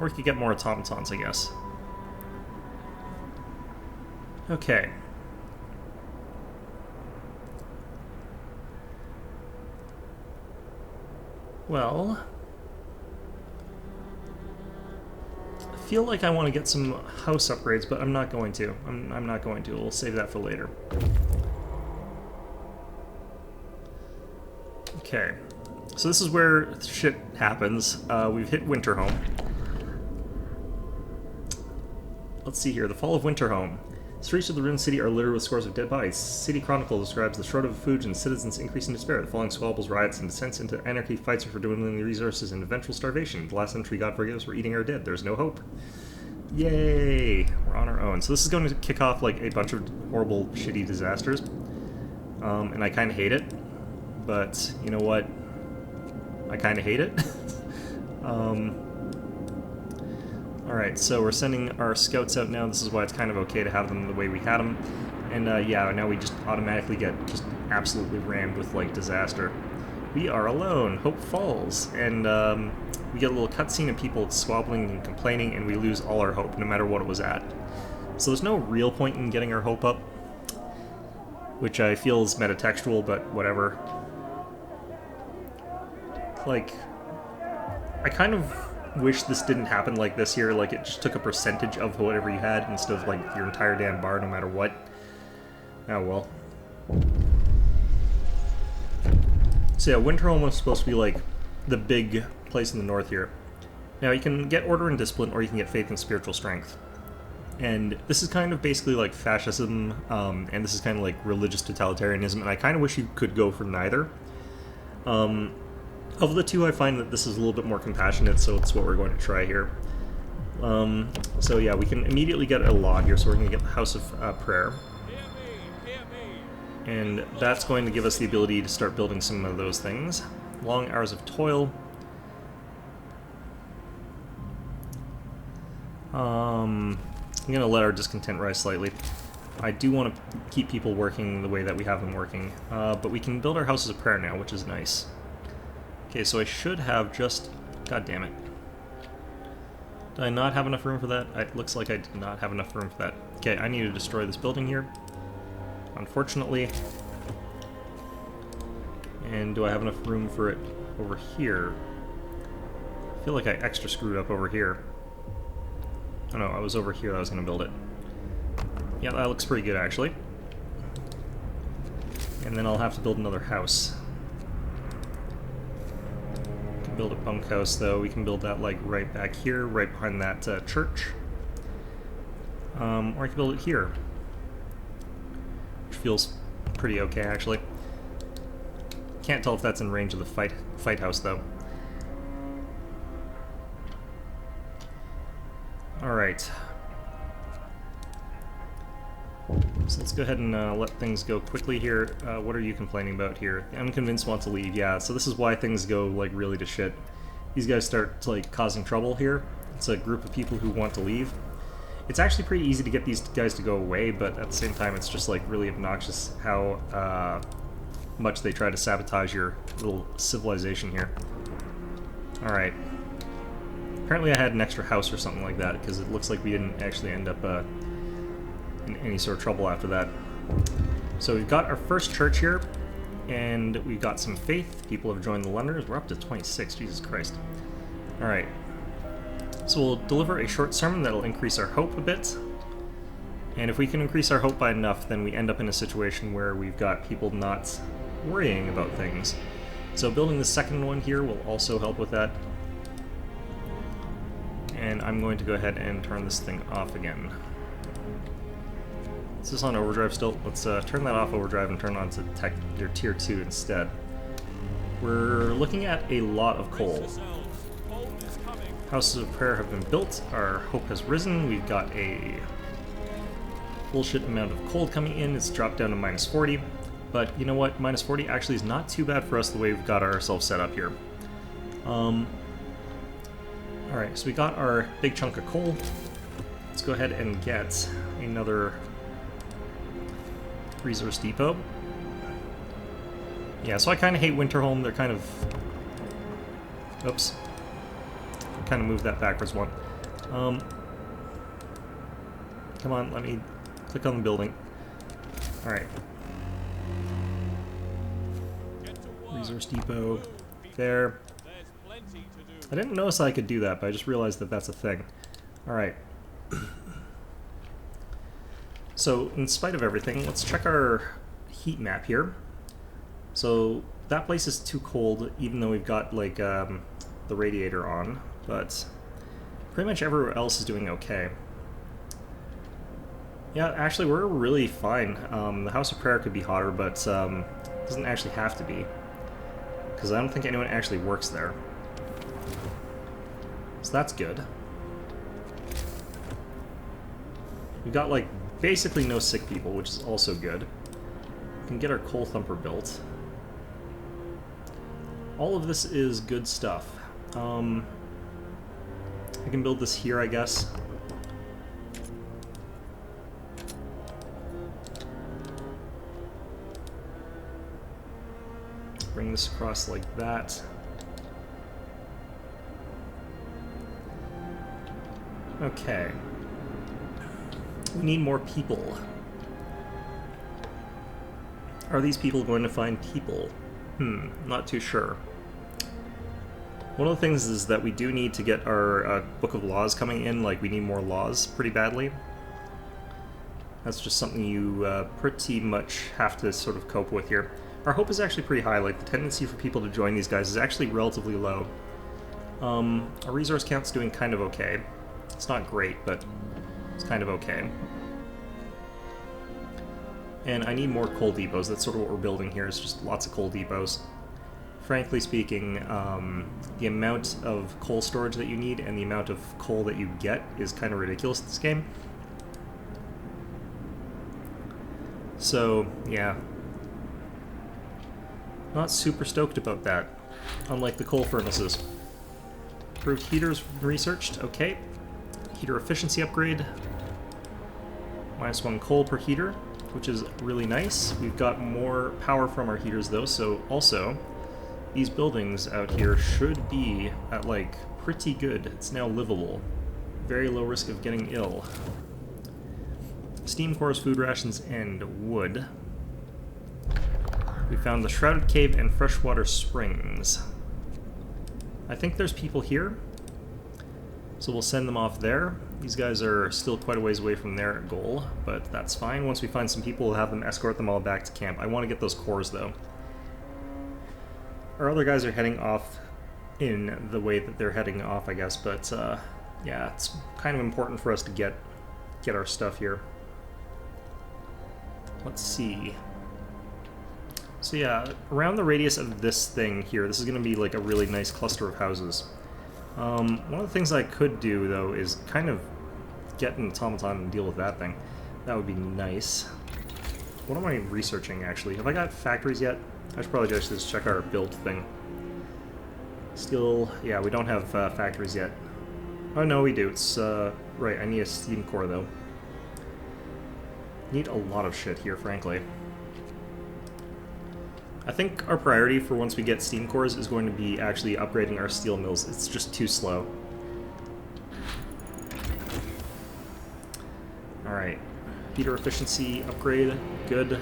[SPEAKER 1] Or we could get more automatons, I guess. Okay. Well, I feel like I want to get some house upgrades, but I'm not going to. I'm not going to. We'll save that for later. Okay. So this is where shit happens. We've hit Winterhome. Let's see here. The fall of Winterhome. Streets of the ruined city are littered with scores of dead bodies. City Chronicle describes the shortage of food and citizens' increasing despair. The following squabbles, riots, and descents into anarchy, fights for dwindling resources, and eventual starvation. The last entry, God forgive us, we're eating our dead. There's no hope. Yay! We're on our own. So this is going to kick off like a bunch of horrible, shitty disasters. And I kind of hate it. But, you know what? I kind of hate it. Alright, so we're sending our scouts out now. This is why it's kind of okay to have them the way we had them. And yeah, now we just automatically get just absolutely rammed with, like, disaster. We are alone. Hope falls. And we get a little cutscene of people squabbling and complaining, and we lose all our hope, no matter what it was at. So there's no real point in getting our hope up, which I feel is metatextual, but whatever. Like, I kind of wish this didn't happen like this here, like it just took a percentage of whatever you had instead of like your entire damn bar no matter what. Oh well. So yeah, Winterhome was supposed to be like the big place in the north here. Now you can get order and discipline, or you can get faith and spiritual strength. And this is kind of basically like fascism, and this is kind of like religious totalitarianism, and I kind of wish you could go for neither. Of the two, I find that this is a little bit more compassionate, so it's what we're going to try here. So yeah, we can immediately get a law here, so we're going to get the House of Prayer. And that's going to give us the ability to start building some of those things. Long hours of toil. I'm going to let our discontent rise slightly. I do want to keep people working the way that we have them working, but we can build our Houses of Prayer now, which is nice. Okay, so I should have just... God damn it. Did I not have enough room for that? It looks like I did not have enough room for that. Okay, I need to destroy this building here. Unfortunately. And do I have enough room for it over here? I feel like I extra screwed up over here. Oh no, I was over here that I was going to build it. Yeah, that looks pretty good actually. And then I'll have to build another house. Build a bunkhouse though. We can build that like right back here, right behind that church. Or I can build it here, which feels pretty okay actually. Can't tell if that's in range of the fight house though. Alright. So let's go ahead and let things go quickly here. What are you complaining about here? The unconvinced want to leave. Yeah, so this is why things go like really to shit. These guys start like causing trouble here. It's a group of people who want to leave. It's actually pretty easy to get these guys to go away, but at the same time it's just like really obnoxious how much they try to sabotage your little civilization here. Alright. Apparently I had an extra house or something like that, because it looks like we didn't actually end up in any sort of trouble after that. So we've got our first church here, and we've got some faith. People have joined the Londoners. We're up to 26, Jesus Christ. Alright. So we'll deliver a short sermon that'll increase our hope a bit. And if we can increase our hope by enough, then we end up in a situation where we've got people not worrying about things. So building the second one here will also help with that. And I'm going to go ahead and turn this thing off again. Is this on overdrive still? Let's turn that off overdrive and turn on to tier 2 instead. We're looking at a lot of coal. Houses of Prayer have been built. Our hope has risen. We've got a bullshit amount of coal coming in. It's dropped down to minus 40. But you know what? Minus 40 actually is not too bad for us the way we've got ourselves set up here. Alright, so we got our big chunk of coal. Let's go ahead and get another resource depot. Yeah, so I kind of hate Winterhome. They're kind of... Oops. Kind of moved that backwards one. Come on, let me click on the building. Alright. Resource depot. There. I didn't notice I could do that, but I just realized that that's a thing. Alright. So, in spite of everything, let's check our heat map here. So, that place is too cold, even though we've got, like, the radiator on, but pretty much everywhere else is doing okay. Yeah, actually, we're really fine. The House of Prayer could be hotter, but it doesn't actually have to be. Because I don't think anyone actually works there. So that's good. We've got, like, basically no sick people, which is also good. We can get our coal thumper built. All of this is good stuff. I can build this here, I guess. Bring this across like that. Okay. We need more people. Are these people going to find people? Not too sure. One of the things is that we do need to get our Book of Laws coming in, like we need more laws pretty badly. That's just something you pretty much have to sort of cope with here. Our hope is actually pretty high, like the tendency for people to join these guys is actually relatively low. Our resource count's doing kind of okay. It's not great, but it's kind of okay. And I need more coal depots. That's sort of what we're building here, is just lots of coal depots. Frankly speaking, the amount of coal storage that you need and the amount of coal that you get is kind of ridiculous in this game. So, yeah. Not super stoked about that, unlike the coal furnaces. Improved heaters researched, okay. Heater efficiency upgrade. -1 coal per heater, which is really nice. We've got more power from our heaters though, so also, these buildings out here should be at, like, pretty good. It's now livable. Very low risk of getting ill. Steam cores, food rations, and wood. We found the Shrouded Cave and Freshwater Springs. I think there's people here, so we'll send them off there. These guys are still quite a ways away from their goal, but that's fine. Once we find some people, we'll have them escort them all back to camp. I want to get those cores, though. Our other guys are heading off in the way that they're heading off, I guess, but yeah, it's kind of important for us to get our stuff here. Let's see. So yeah, around the radius of this thing here, this is going to be like a really nice cluster of houses. One of the things I could do, though, is kind of get an automaton and deal with that thing. That would be nice. What am I researching, actually? Have I got factories yet? I should probably just check our build thing. Still, yeah, we don't have factories yet. Oh, no, we do. It's, right, I need a steam core, though. Need a lot of shit here, frankly. I think our priority for once we get steam cores is going to be actually upgrading our steel mills. It's just too slow. Alright. Heater efficiency upgrade. Good.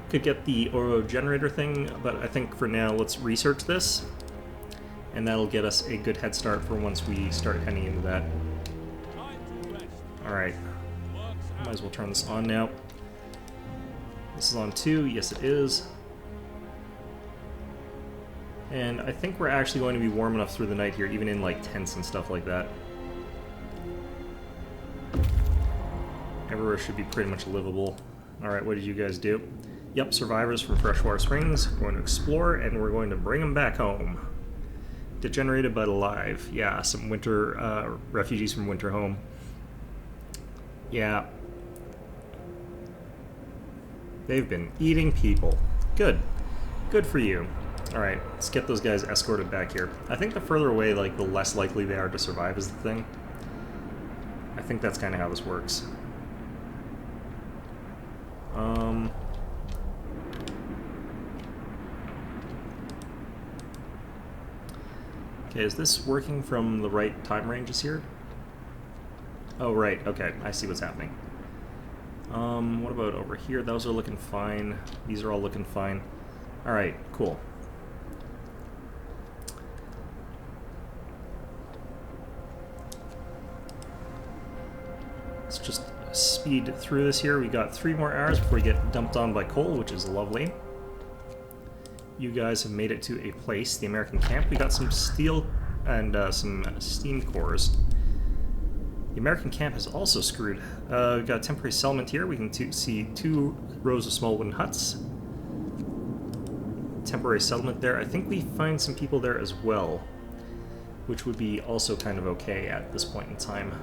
[SPEAKER 1] Could get the Oro generator thing, but I think for now let's research this. And that'll get us a good head start for once we start heading into that. Alright. Might as well turn this on now. This is on 2, yes it is. And I think we're actually going to be warm enough through the night here, even in like tents and stuff like that. Everywhere should be pretty much livable. Alright, what did you guys do? Yep, survivors from Freshwater Springs. We're going to explore and we're going to bring them back home. Degenerated but alive. Yeah, some winter refugees from Winter Home. Yeah. They've been eating people. Good. Good for you. Alright, let's get those guys escorted back here. I think the further away, like, the less likely they are to survive is the thing. I think that's kind of how this works. Okay, is this working from the right time ranges here? Oh, right, okay, I see what's happening. What about over here? Those are looking fine. These are all looking fine. Alright, cool. Let's just speed through this here. We got 3 more hours before we get dumped on by coal, which is lovely. You guys have made it to a place, the American camp. We got some steel and some steam cores. The American camp is also screwed. We've got a temporary settlement here. We can see 2 rows of small wooden huts. Temporary settlement there. I think we find some people there as well, which would be also kind of okay at this point in time.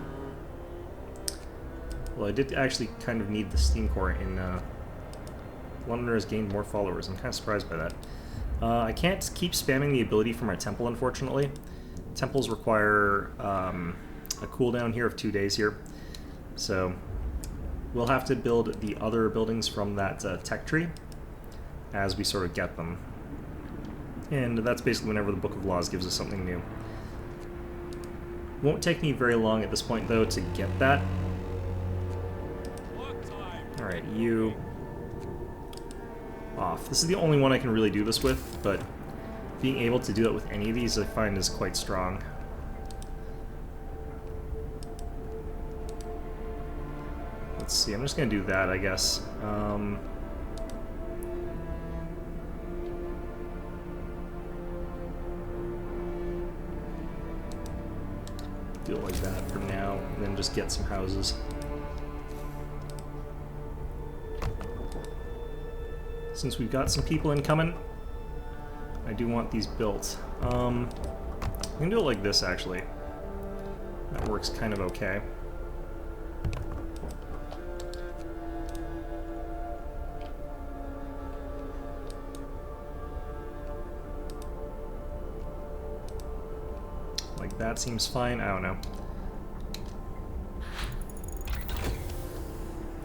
[SPEAKER 1] Well, I did actually kind of need the steam core in London has gained more followers. I'm kind of surprised by that. I can't keep spamming the ability from our temple, unfortunately. Temples require a cooldown here of 2 days here. So we'll have to build the other buildings from that tech tree as we sort of get them. And that's basically whenever the Book of Laws gives us something new. Won't take me very long at this point, though, to get that. Alright, you... off. This is the only one I can really do this with, but being able to do it with any of these I find is quite strong. Let's see, I'm just going to do that, I guess. Do it like that for now, and then just get some houses. Since we've got some people incoming, I do want these built. I can do it like this, actually. That works kind of okay. Like that seems fine. I don't know.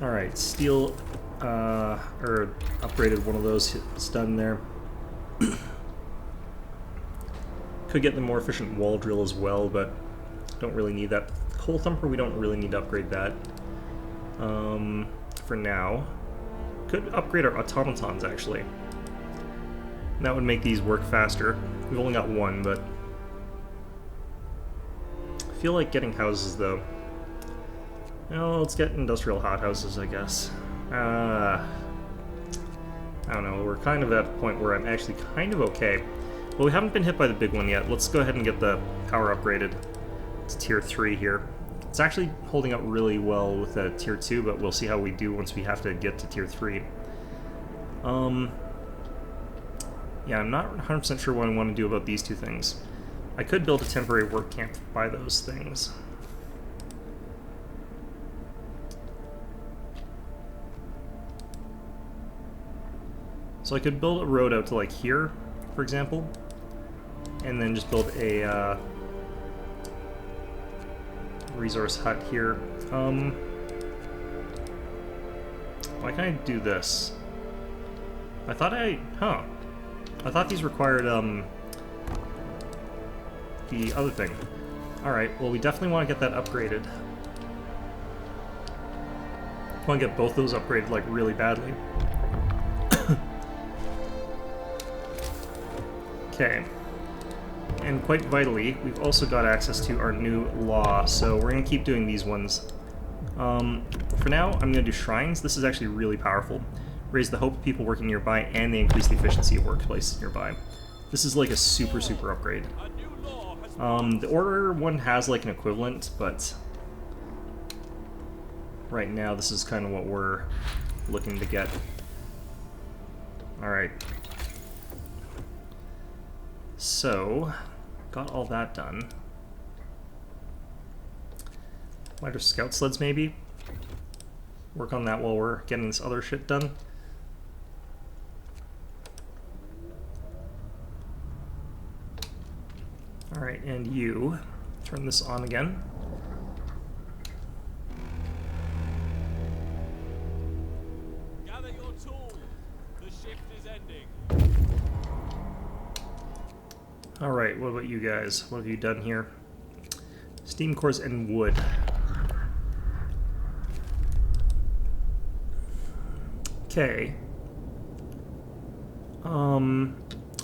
[SPEAKER 1] Alright, steel, or upgraded one of those. It's done there. Could get the more efficient wall drill as well, but don't really need that. Coal thumper, we don't really need to upgrade that. For now. Could upgrade our automatons, actually. That would make these work faster. We've only got one, but... I feel like getting houses, though. Well, let's get industrial hothouses, I guess. I don't know, we're kind of at a point where I'm actually kind of okay. Well, we haven't been hit by the big one yet. Let's go ahead and get the power upgraded to tier 3 here. It's actually holding up really well with tier 2, but we'll see how we do once we have to get to tier 3. Yeah, I'm not 100% sure what I want to do about these two things. I could build a temporary work camp by those things. So I could build a road out to, like, here, for example, and then just build a resource hut here. Why can't I do this? I thought I thought these required, the other thing. Alright, well, we definitely want to get that upgraded. I want to get both those upgraded, like, really badly. Okay. And quite vitally, we've also got access to our new law, so we're going to keep doing these ones. For now, I'm going to do shrines. This is actually really powerful. Raise the hope of people working nearby, and they increase the efficiency of workplaces nearby. This is like a super upgrade. The Order one has like an equivalent, but right now this is kind of what we're looking to get. Alright. So, got all that done. Lighter scout sleds, maybe? Work on that while we're getting this other shit done. Alright, and you. Turn this on again.
[SPEAKER 2] Gather your tools. The shift is ending.
[SPEAKER 1] Alright, what about you guys? What have you done here? Steam cores and wood. Okay.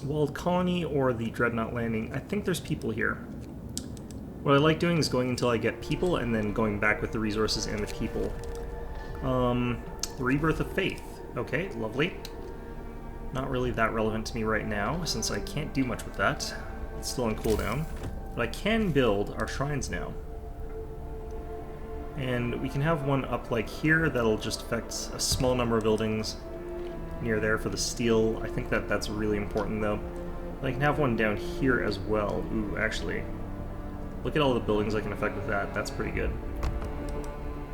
[SPEAKER 1] Walled Colony or the Dreadnought Landing. I think there's people here. What I like doing is going until I get people and then going back with the resources and the people. The Rebirth of Faith. Okay, lovely. Not really that relevant to me right now, since I can't do much with that. It's still on cooldown. But I can build our shrines now. And we can have one up like here that'll just affect a small number of buildings near there for the steel. I think that's really important though. I can have one down here as well. Ooh, actually, look at all the buildings I can affect with that. That's pretty good.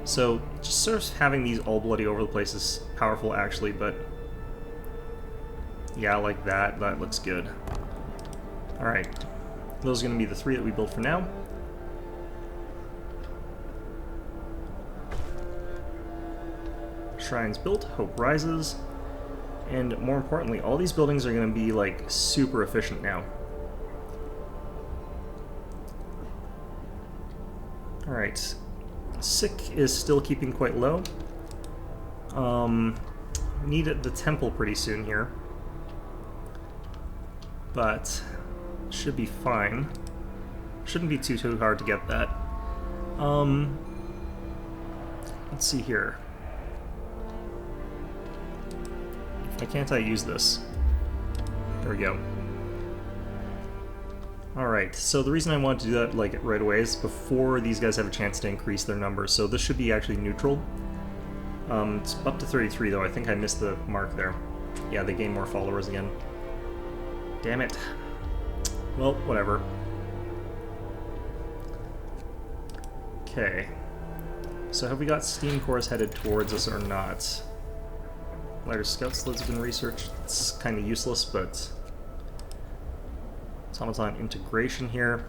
[SPEAKER 1] So just sort of having these all bloody over the place is powerful actually, but yeah, like that. That looks good. Alright, those are going to be the 3 that we built for now. Shrines built, hope rises, and more importantly, all these buildings are going to be like super efficient now. Alright, sick is still keeping quite low. Need the temple pretty soon here, but should be fine. Shouldn't be too hard to get that. Let's see here. Why can't I use this? There we go. Alright, so the reason I wanted to do that like right away is before these guys have a chance to increase their numbers, so this should be actually neutral. It's up to 33 though, I think I missed the mark there. Yeah, they gain more followers again. Damn it. Well, whatever. Okay. So have we got steam cores headed towards us or not? Lighter scout sleds have been researched. It's kind of useless, but automaton integration here.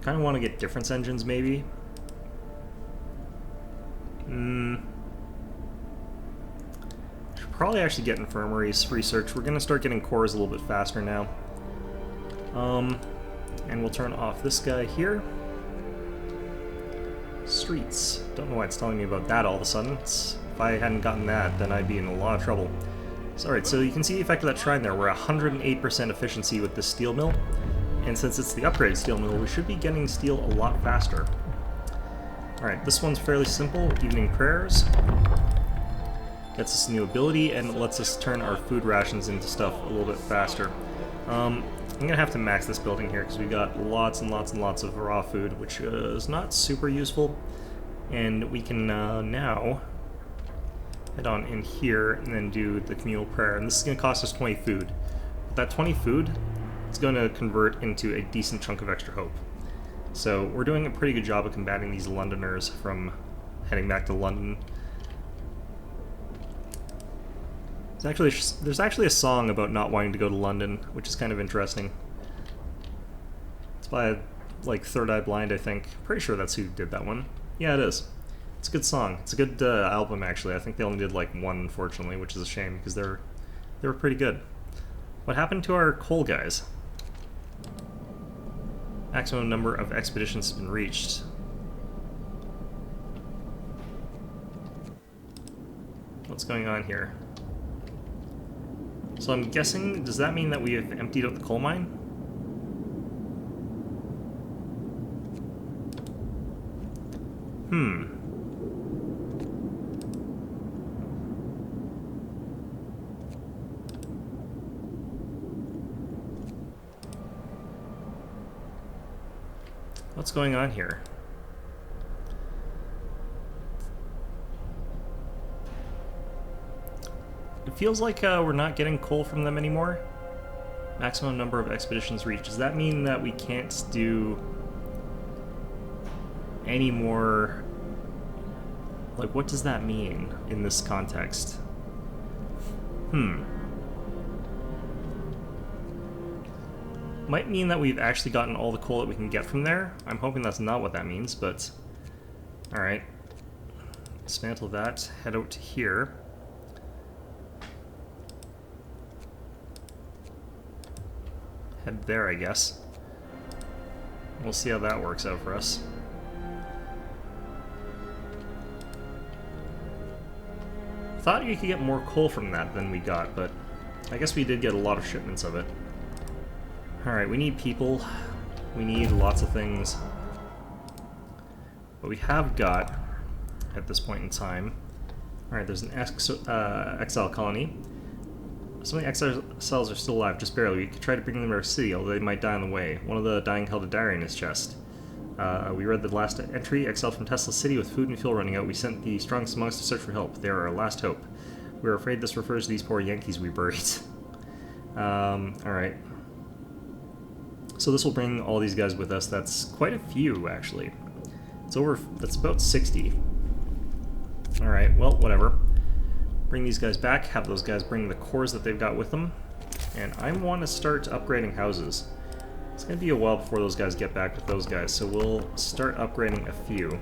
[SPEAKER 1] Kind of want to get difference engines, maybe. Should probably actually get infirmaries research. We're going to start getting cores a little bit faster now. And we'll turn off this guy here. Streets. Don't know why it's telling me about that all of a sudden. If I hadn't gotten that, then I'd be in a lot of trouble. So, alright, so you can see the effect of that shrine there. We're 108% efficiency with this steel mill. And since it's the upgraded steel mill, we should be getting steel a lot faster. Alright, this one's fairly simple. Evening prayers. Gets us a new ability, and it lets us turn our food rations into stuff a little bit faster. I'm gonna have to max this building here, because we got lots and lots and lots of raw food, which is not super useful. And we can now head on in here and then do the communal prayer. And this is going to cost us 20 food. But that 20 food is going to convert into a decent chunk of extra hope. So we're doing a pretty good job of combating these Londoners from heading back to London. There's actually a song about not wanting to go to London, which is kind of interesting. It's by, like, Third Eye Blind, I think. Pretty sure that's who did that one. Yeah, it is. It's a good song. It's a good album, actually. I think they only did like one, unfortunately, which is a shame because they were pretty good. What happened to our coal guys? Maximum number of expeditions has been reached. What's going on here? So I'm guessing, does that mean that we have emptied out the coal mine? What's going on here? It feels like we're not getting coal from them anymore. Maximum number of expeditions reached. Does that mean that we can't do any more? Like, what does that mean in this context? Might mean that we've actually gotten all the coal that we can get from there. I'm hoping that's not what that means, but alright. Dismantle that, head out to here. Head there, I guess. We'll see how that works out for us. Thought you could get more coal from that than we got, but I guess we did get a lot of shipments of it. Alright, we need people. We need lots of things. But we have got, at this point in time... Alright, there's an exile colony. Some of the exiles are still alive, just barely. We could try to bring them to our city, although they might die on the way. One of the dying held a diary in his chest. We read the last entry, exiled from Tesla City with food and fuel running out. We sent the strongest among us to search for help. They are our last hope. We are afraid this refers to these poor Yankees we buried. Alright. So this will bring all these guys with us. That's quite a few, actually. That's about 60. Alright, well, whatever. Bring these guys back, have those guys bring the cores that they've got with them. And I want to start upgrading houses. It's going to be a while before those guys get back with those guys, so we'll start upgrading a few.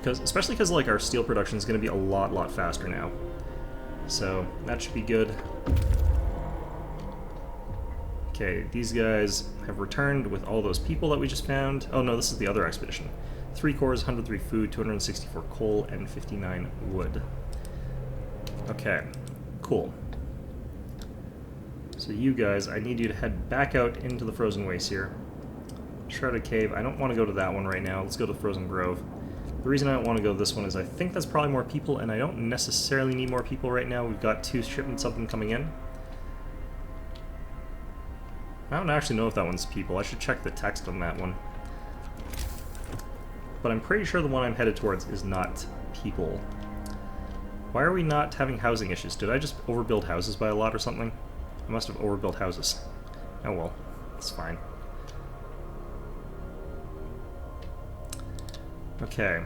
[SPEAKER 1] Especially because like our steel production is going to be a lot faster now. So that should be good. Okay, these guys have returned with all those people that we just found. Oh no, this is the other expedition. 3 cores, 103 food, 264 coal, and 59 wood. Okay, cool. So you guys, I need you to head back out into the Frozen Waste here. Shrouded Cave, I don't want to go to that one right now. Let's go to Frozen Grove. The reason I don't want to go to this one is I think that's probably more people, and I don't necessarily need more people right now. We've got 2 shipments of them coming in. I don't actually know if that one's people. I should check the text on that one. But I'm pretty sure the one I'm headed towards is not people. Why are we not having housing issues? Did I just overbuild houses by a lot or something? I must have overbuilt houses. Oh well, it's fine. Okay.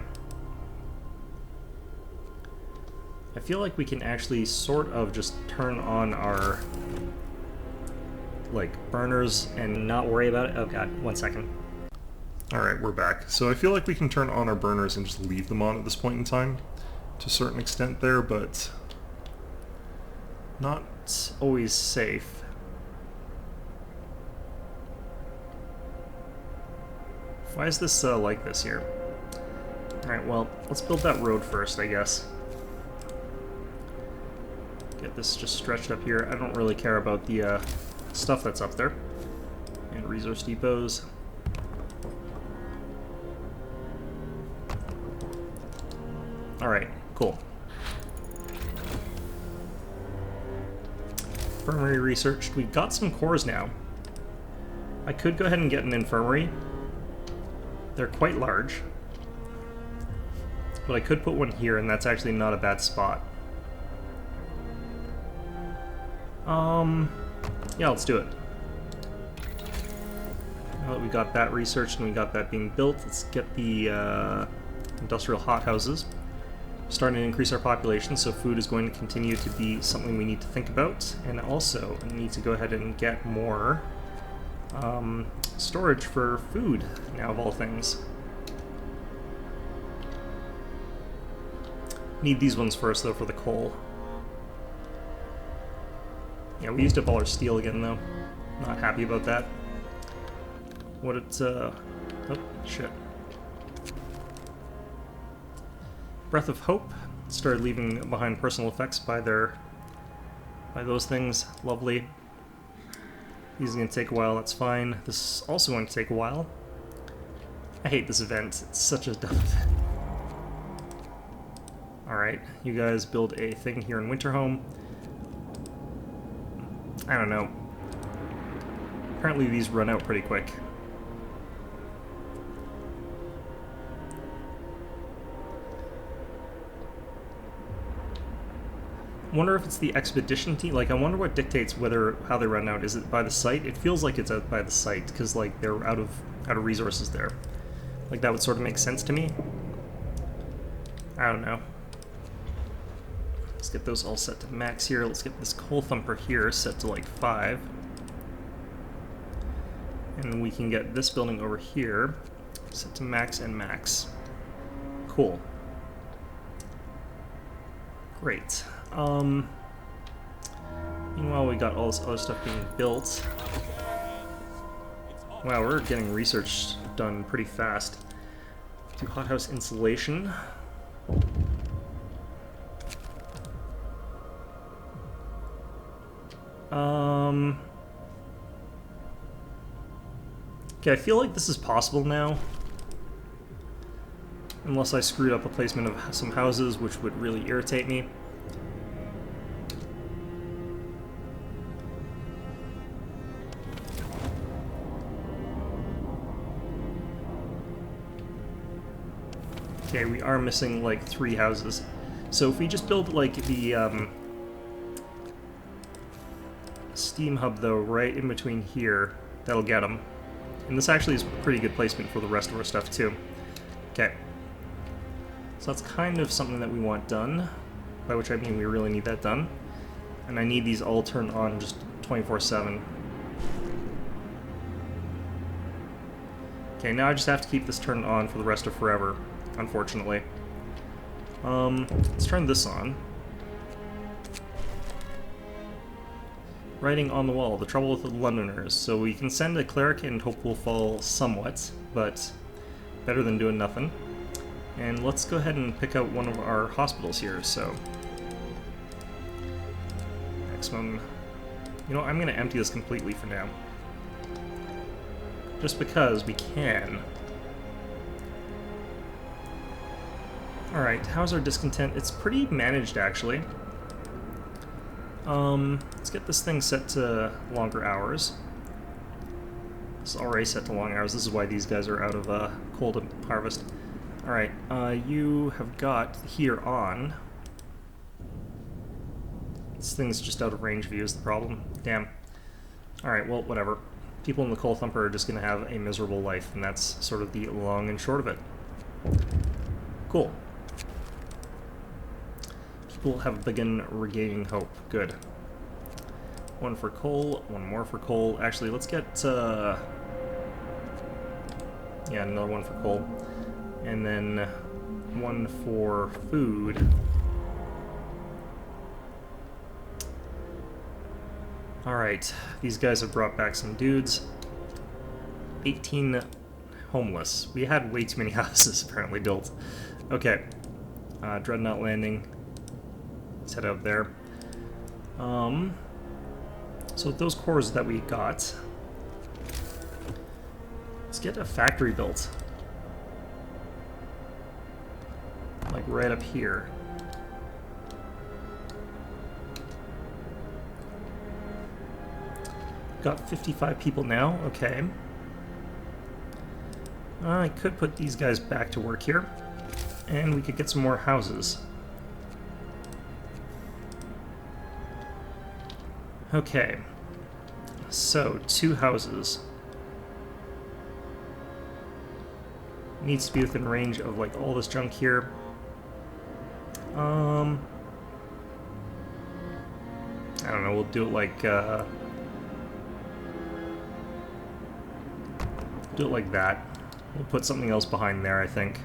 [SPEAKER 1] I feel like we can actually sort of just turn on our like burners and not worry about it. Oh god, 1 second.
[SPEAKER 3] Alright, we're back. So I feel like we can turn on our burners and just leave them on at this point in time, to a certain extent there, but not
[SPEAKER 1] Always safe. Why is this like this here? Alright, well, let's build that road first, I guess. Get this just stretched up here. I don't really care about the stuff that's up there. And resource depots. Alright, cool. Infirmary researched. We've got some cores now. I could go ahead and get an infirmary. They're quite large. But I could put one here, and that's actually not a bad spot. Yeah, let's do it. Now that we got that researched and we got that being built, let's get the industrial hothouses. Starting to increase our population, so food is going to continue to be something we need to think about, and also need to go ahead and get more storage for food, now of all things. Need these ones first, though, for the coal. Yeah, we used up all our steel again, though. Not happy about that. Oh, shit. Breath of Hope started leaving behind personal effects by those things. Lovely. These are going to take a while, that's fine. This is also going to take a while. I hate this event. It's such a dumb event. Alright, you guys build a thing here in Winterhome. I don't know. Apparently these run out pretty quick. Wonder if it's the expedition team. Like, I wonder what dictates how they run out. Is it by the site? It feels like it's out by the site because like they're out of resources there. Like that would sort of make sense to me. I don't know. Let's get those all set to max here. Let's get this coal thumper here set to like 5. And we can get this building over here set to max and max. Cool. Great. Meanwhile, we got all this other stuff being built. Wow, we're getting research done pretty fast. Do hothouse insulation. Okay, I feel like this is possible now. Unless I screwed up a placement of some houses, which would really irritate me. Okay, we are missing like 3 houses. So if we just build like the steam hub though right in between here, that'll get them. And this actually is pretty good placement for the rest of our stuff too. Okay. So that's kind of something that we want done, by which I mean we really need that done. And I need these all turned on just 24/7. Okay, now I just have to keep this turned on for the rest of forever, unfortunately. Let's turn this on. Writing on the wall, the trouble with the Londoners. So we can send a cleric and hope we'll fall somewhat, but better than doing nothing. And let's go ahead and pick out one of our hospitals here, so... maximum... You know, I'm going to empty this completely for now. Just because we can. Alright, how's our discontent? It's pretty managed, actually. Let's get this thing set to longer hours. It's already set to long hours. This is why these guys are out of cold harvest. Alright, you have got here on. This thing's just out of range view is the problem. Damn. Alright, well, whatever. People in the Coal Thumper are just going to have a miserable life, and that's sort of the long and short of it. Cool. People have begun regaining hope. Good. 1 for coal, 1 more for coal. Actually, let's get, yeah, another 1 for coal. And then 1 for food. Alright, these guys have brought back some dudes. 18 homeless. We had way too many houses apparently built. Okay. Dreadnought landing. Let's head out there. So those cores that we got, let's get a factory built. Like right up here. Got 55 people now, okay. I could put these guys back to work here, and we could get some more houses. Okay, so 2 houses. Needs to be within range of like all this junk here. I don't know, we'll do it like that. We'll put something else behind there, I think.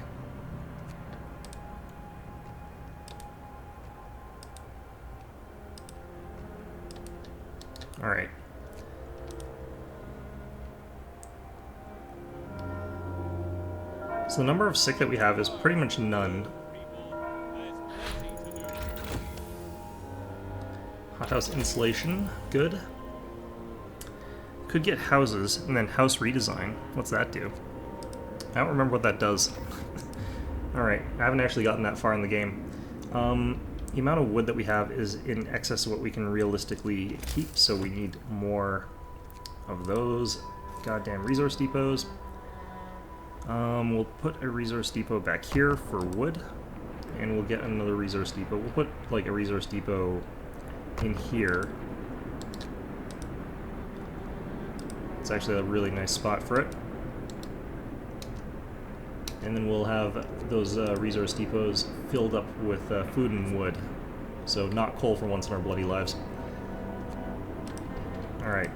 [SPEAKER 1] Alright. So the number of sick that we have is pretty much none. Hothouse insulation, good. Could get houses, and then house redesign. What's that do? I don't remember what that does. Alright, I haven't actually gotten that far in the game. The amount of wood that we have is in excess of what we can realistically keep, so we need more of those goddamn resource depots. We'll put a resource depot back here for wood, and we'll get another resource depot. We'll put like a resource depot in here. It's actually a really nice spot for it. And then we'll have those resource depots filled up with food and wood. So not coal for once in our bloody lives. Alright,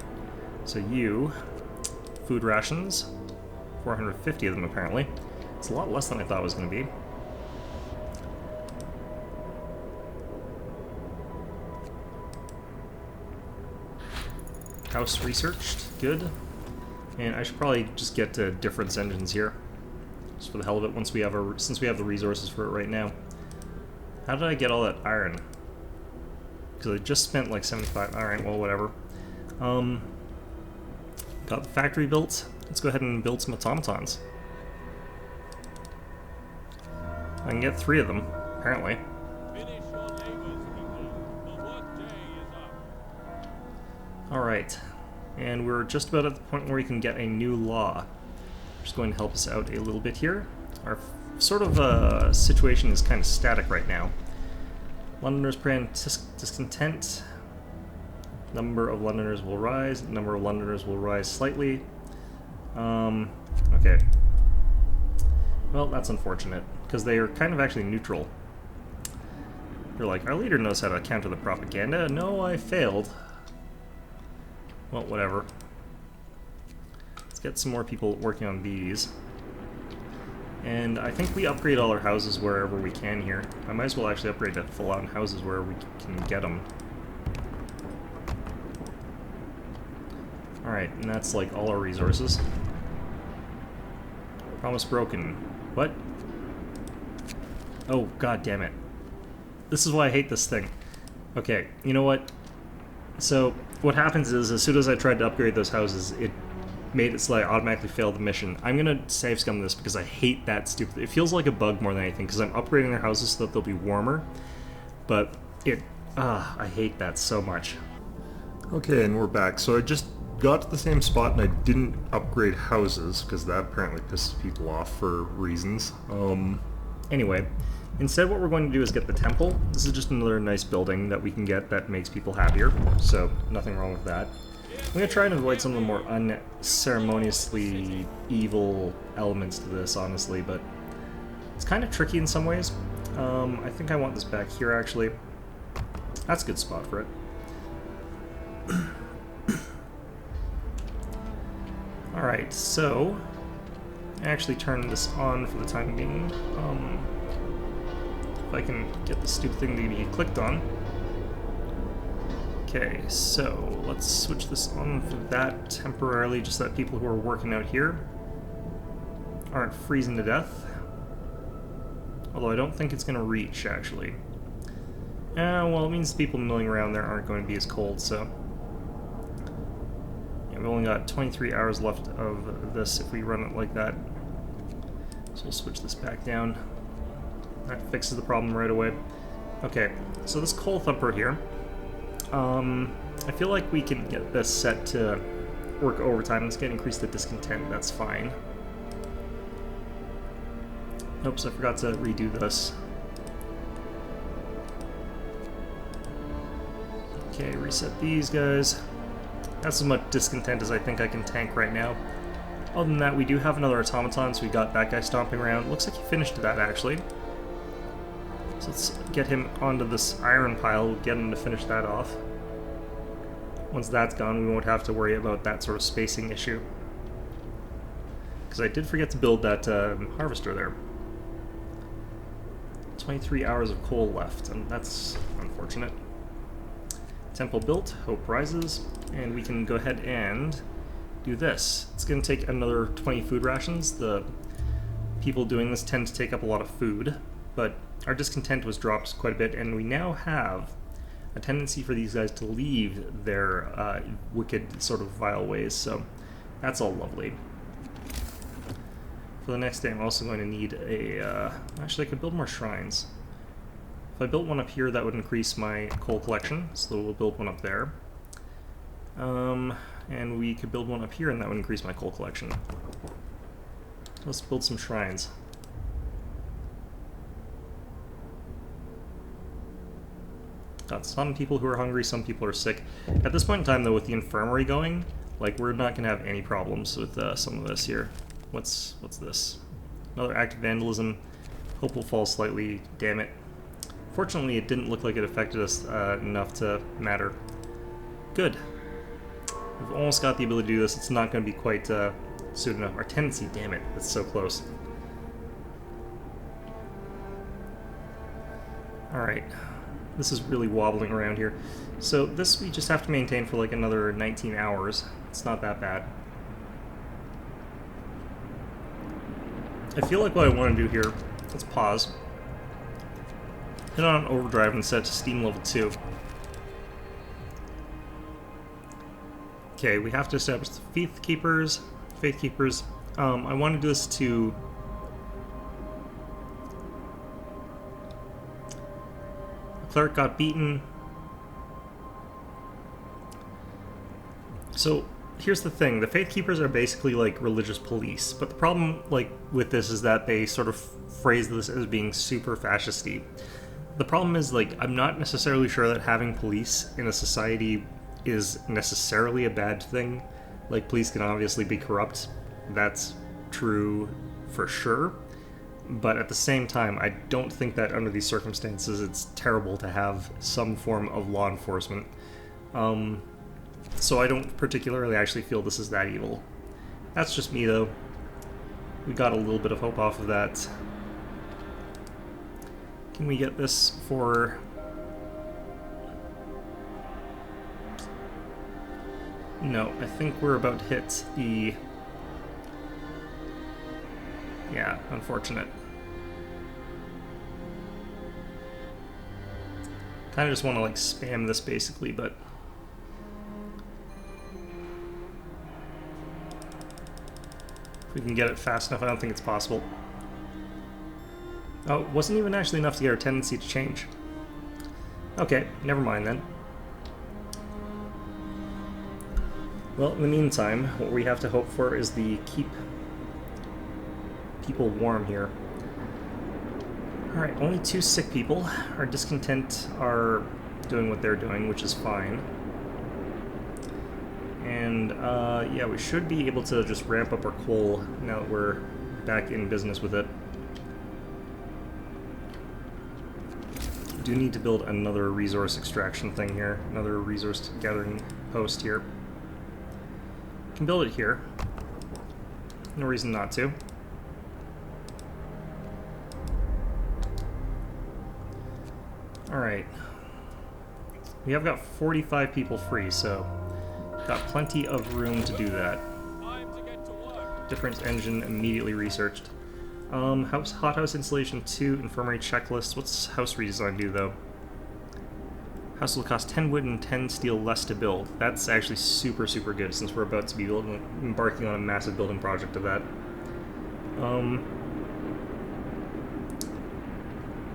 [SPEAKER 1] so you, food rations, 450 of them apparently. It's a lot less than I thought it was going to be. House researched, good. And I should probably just get difference engines here, just for the hell of it. Once we have since we have the resources for it right now. How did I get all that iron? Because I just spent like 75. All right, well, whatever. Got the factory built. Let's go ahead and build some automatons. I can get 3 of them, apparently.
[SPEAKER 2] Finish your labors, people. The workday is up.
[SPEAKER 1] Alright, and we're just about at the point where we can get a new law, which is going to help us out a little bit here. Our sort of situation is kind of static right now. Londoners brand discontent. Number of Londoners will rise. Number of Londoners will rise slightly. Okay. Well, that's unfortunate, because they are kind of actually neutral. They're like, our leader knows how to counter the propaganda. No, I failed. Well, whatever. Let's get some more people working on these. And I think we upgrade all our houses wherever we can here. I might as well actually upgrade to full-on houses where we can get them. Alright, and that's like all our resources. Promise broken. What? Oh, god damn it. This is why I hate this thing. Okay, you know what? So, what happens is, as soon as I tried to upgrade those houses, it made it so I automatically failed the mission. I'm gonna save scum this because I hate that stupid... It feels like a bug more than anything, because I'm upgrading their houses so that they'll be warmer. But it... I hate that so much.
[SPEAKER 3] Okay, and we're back. So I just got to the same spot and I didn't upgrade houses, because that apparently pisses people off for reasons.
[SPEAKER 1] Anyway, instead what we're going to do is get the temple. This is just another nice building that we can get that makes people happier, so nothing wrong with that. I'm going to try and avoid some of the more unceremoniously evil elements to this, honestly, but it's kind of tricky in some ways. I think I want this back here, actually. That's a good spot for it. Alright, so I actually turn this on for the time being. If I can get the stupid thing to be clicked on. Okay, so let's switch this on for that temporarily, just so that people who are working out here aren't freezing to death. Although I don't think it's going to reach, actually. Well, it means the people milling around there aren't going to be as cold, so... Yeah, we've only got 23 hours left of this if we run it like that. So we'll switch this back down. That fixes the problem right away. Okay, so this coal thumper here, I feel like we can get this set to work overtime. Let's get increase the discontent, that's fine. Oops, I forgot to redo this. Okay, reset these guys. That's as much discontent as I think I can tank right now. Other than that, we do have another automaton, so we got that guy stomping around. Looks like he finished that, actually. So let's get him onto this iron pile, get him to finish that off. Once that's gone, we won't have to worry about that sort of spacing issue. Because I did forget to build that harvester there. 23 hours of coal left, and that's unfortunate. Temple built, hope rises, and we can go ahead and do this. It's going to take another 20 food rations. The people doing this tend to take up a lot of food, but our discontent was dropped quite a bit, and we now have a tendency for these guys to leave their wicked, sort of vile ways, so that's all lovely. For the next day, I'm also going to need a... actually, I could build more shrines. If I built one up here, that would increase my coal collection, so we'll build one up there. And we could build one up here, and that would increase my coal collection. Let's build some shrines. Got some people who are hungry, some people are sick. At this point in time, though, with the infirmary going, like, we're not going to have any problems with some of this here. What's this? Another act of vandalism. Hope will fall slightly. Damn it. Fortunately, it didn't look like it affected us enough to matter. Good. We've almost got the ability to do this. It's not going to be quite soon enough. Our tendency, damn it, that's so close. Alright. This is really wobbling around here. So this we just have to maintain for like another 19 hours. It's not that bad. I feel like what I want to do here, let's pause. Hit on overdrive and set to Steam level 2. Okay, we have to establish the Faith Keepers. I want to do this to... The cleric got beaten. So, here's the thing: the Faith Keepers are basically like religious police, but the problem like with this is that they sort of phrase this as being super fascisty. The problem is, like, I'm not necessarily sure that having police in a society is necessarily a bad thing. Like, police can obviously be corrupt. That's true for sure. But at the same time, I don't think that under these circumstances it's terrible to have some form of law enforcement. So I don't particularly actually feel this is that evil. That's just me, though. We got a little bit of hope off of that. Can we get this for... No, I think we're about to hit the... Yeah, unfortunate. Kind of just want to, like, spam this, basically, but... If we can get it fast enough, I don't think it's possible. Oh, it wasn't even actually enough to get our tendency to change. Okay, never mind then. Well, in the meantime, what we have to hope for is the keep people warm here. Alright, only 2 sick people. Our discontent are doing what they're doing, which is fine. And, yeah, we should be able to just ramp up our coal now that we're back in business with it. Do need to build another resource extraction thing here, another resource gathering post here. Can build it here. No reason not to. Alright. We have got 45 people free, so got plenty of room to do that.
[SPEAKER 2] Time to get to work.
[SPEAKER 1] Different engine immediately researched. Hothouse installation 2, infirmary checklist. What's house redesign do, though? House will cost 10 wood and 10 steel less to build. That's actually super, super good, since we're about to be embarking on a massive building project of that.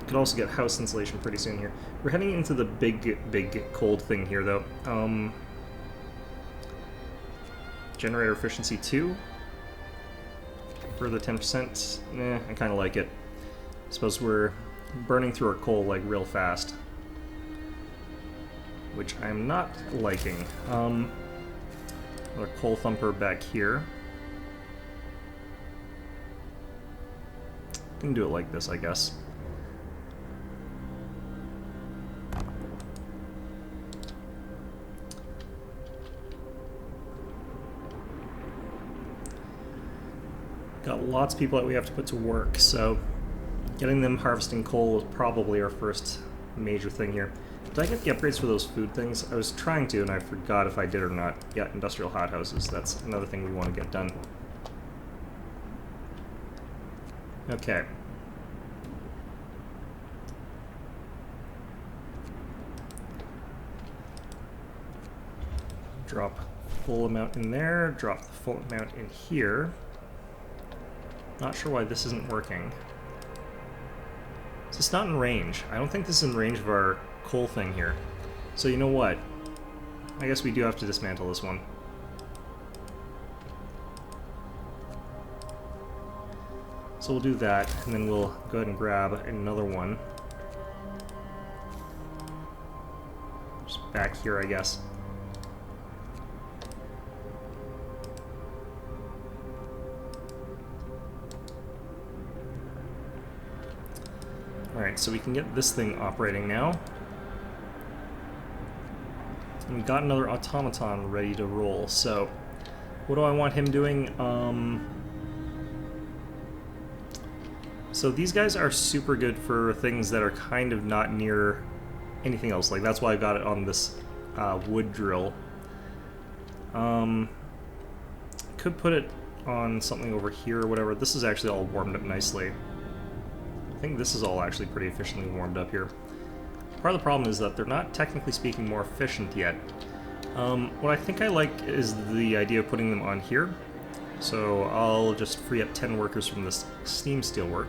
[SPEAKER 1] Could also get house insulation pretty soon here. We're heading into the big cold thing here, though. Generator efficiency 2. Further 10%. I kind of like it. I suppose we're burning through our coal, like, real fast. Which I'm not liking. Another coal thumper back here. Can do it like this, I guess. Got lots of people that we have to put to work, so getting them harvesting coal is probably our first major thing here. Did I get the upgrades for those food things? I was trying to, and I forgot if I did or not. Yeah, industrial hothouses. That's another thing we want to get done. Okay. Drop full amount in there, drop the full amount in here. Not sure why this isn't working. Is this not in range? I don't think this is in range of our coal thing here. So you know what? I guess we do have to dismantle this one. So we'll do that, and then we'll go ahead and grab another one. Just back here, I guess. Alright, so we can get this thing operating now. And we got another automaton ready to roll, so what do I want him doing? So these guys are super good for things that are kind of not near anything else. Like, that's why I got it on this wood drill. Could put it on something over here or whatever. This is actually all warmed up nicely. I think this is all actually pretty efficiently warmed up here. Part of the problem is that they're not, technically speaking, more efficient yet. What I think I like is the idea of putting them on here. So I'll just free up 10 workers from this steam steel work.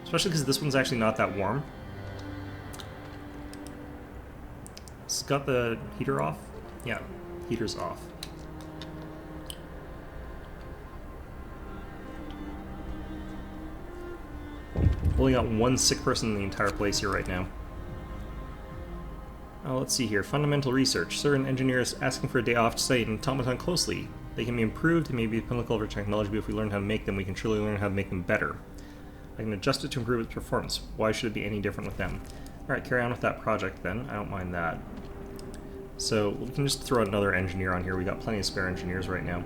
[SPEAKER 1] Especially because this one's actually not that warm. It's got the heater off? Yeah, heater's off. Only got one sick person in the entire place here right now. Oh, let's see here. Fundamental research. Certain engineers asking for a day off to study an automaton closely. They can be improved, it may be a pinnacle of our technology, but if we learn how to make them, we can surely learn how to make them better. I can adjust it to improve its performance. Why should it be any different with them? Alright, carry on with that project then. I don't mind that. So, we can just throw another engineer on here. We got plenty of spare engineers right now.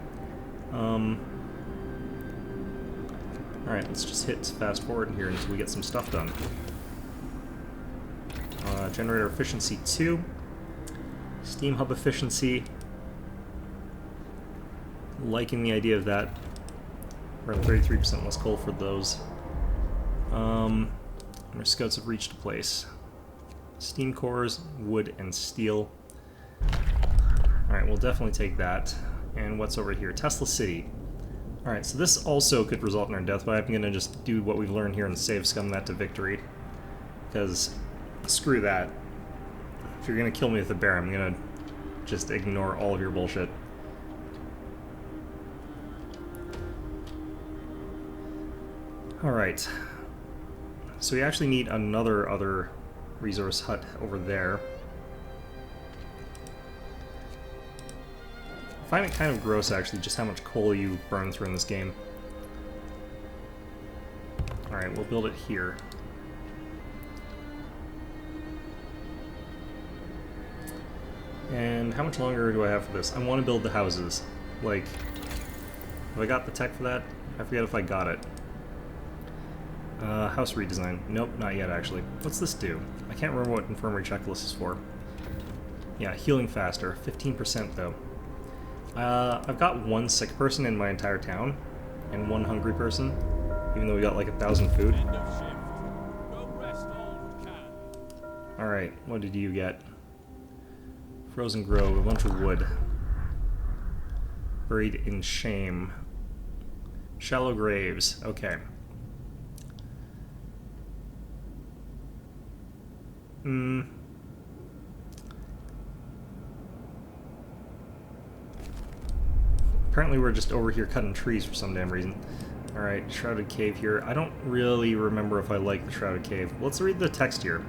[SPEAKER 1] Alright, let's just hit fast forward here until we get some stuff done. Generator efficiency 2. Steam hub efficiency. Liking the idea of that. Around 33% less coal for those. Our scouts have reached a place. Steam cores, wood, and steel. Alright, we'll definitely take that. And what's over here? Tesla City. Alright, so this also could result in our death, but I'm going to just do what we've learned here and save scum that to victory. Because, screw that. If you're going to kill me with a bear, I'm going to just ignore all of your bullshit. Alright. So we actually need another resource hut over there. I find it kind of gross, actually, just how much coal you burn through in this game. Alright, we'll build it here. And how much longer do I have for this? I want to build the houses. Like, have I got the tech for that? I forget if I got it. House redesign. Nope, not yet, actually. What's this do? I can't remember what infirmary checklist is for. Yeah, healing faster. 15% though. I've got one sick person in my entire town, and one hungry person, even though we got like 1,000 food.
[SPEAKER 2] End of shift. Go rest all you can.
[SPEAKER 1] Alright, what did you get? Frozen Grove, a bunch of wood. Buried in shame. Shallow graves, okay. Apparently we're just over here cutting trees for some damn reason. Alright, Shrouded Cave here. I don't really remember if I like the Shrouded Cave. Let's read the text here.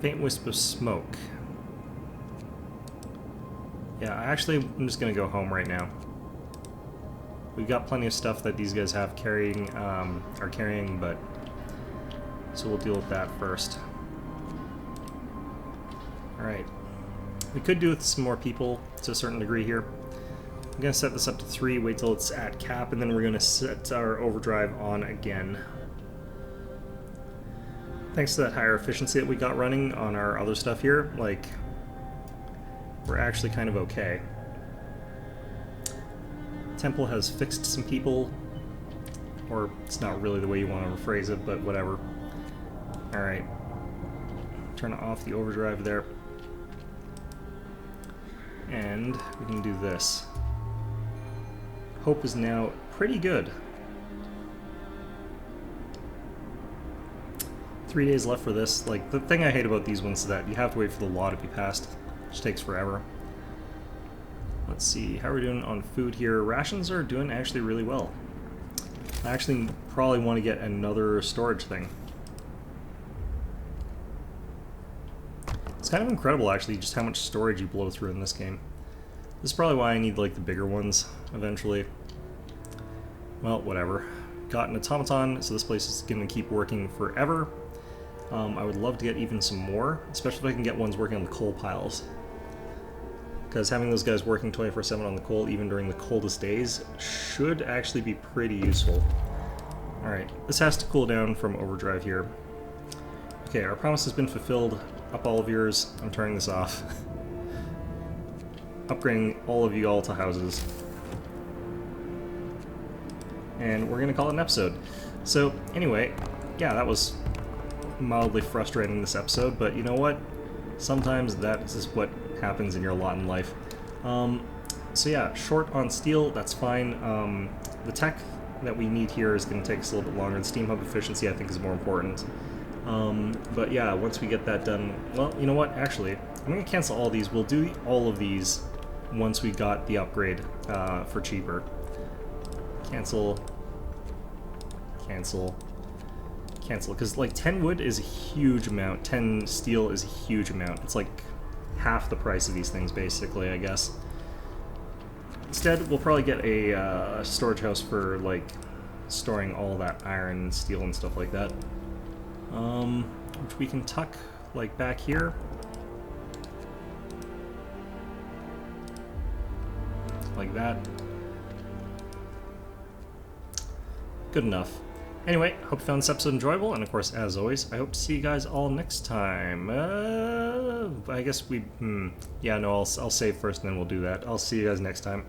[SPEAKER 1] Faint wisp of smoke. Yeah, I'm just gonna go home right now. We've got plenty of stuff that these guys have are carrying, but... So we'll deal with that first. Alright. We could do with some more people to a certain degree here. I'm going to set this up to 3, wait till it's at cap, and then we're going to set our overdrive on again. Thanks to that higher efficiency that we got running on our other stuff here, like, we're actually kind of okay. Temple has fixed some people, or it's not really the way you want to rephrase it, but whatever. Alright. Turn off the overdrive there. And we can do this. Hope is now pretty good. 3 days left for this. Like, the thing I hate about these ones is that you have to wait for the law to be passed, which takes forever. Let's see, how are we doing on food here? Rations are doing actually really well. I actually probably want to get another storage thing. It's kind of incredible, actually, just how much storage you blow through in this game. This is probably why I need, like, the bigger ones, eventually. Well, whatever. Got an automaton, so this place is going to keep working forever. I would love to get even some more, especially if I can get ones working on the coal piles. Because having those guys working 24/7 on the coal, even during the coldest days, should actually be pretty useful. Alright, this has to cool down from overdrive here. Okay, our promise has been fulfilled. Up all of yours. I'm turning this off. Upgrading all of you all to houses. And we're going to call it an episode. So, anyway, yeah, that was mildly frustrating this episode, but you know what? Sometimes that is what happens in your lot in life. So yeah, short on steel, that's fine. The tech that we need here is going to take us a little bit longer. The steam hub efficiency, I think, is more important. But yeah, once we get that done, well, you know what, actually, I'm going to cancel all these. We'll do all of these once we got the upgrade for cheaper. Cancel, cancel, cancel, because like 10 wood is a huge amount, 10 steel is a huge amount. It's like half the price of these things, basically, I guess. Instead, we'll probably get a storage house for like storing all that iron and steel and stuff like that. Which we can tuck like back here. Like that. Good enough. Anyway, hope you found this episode enjoyable, and of course, as always, I hope to see you guys all next time. I guess yeah, no, I'll save first and then we'll do that. I'll see you guys next time.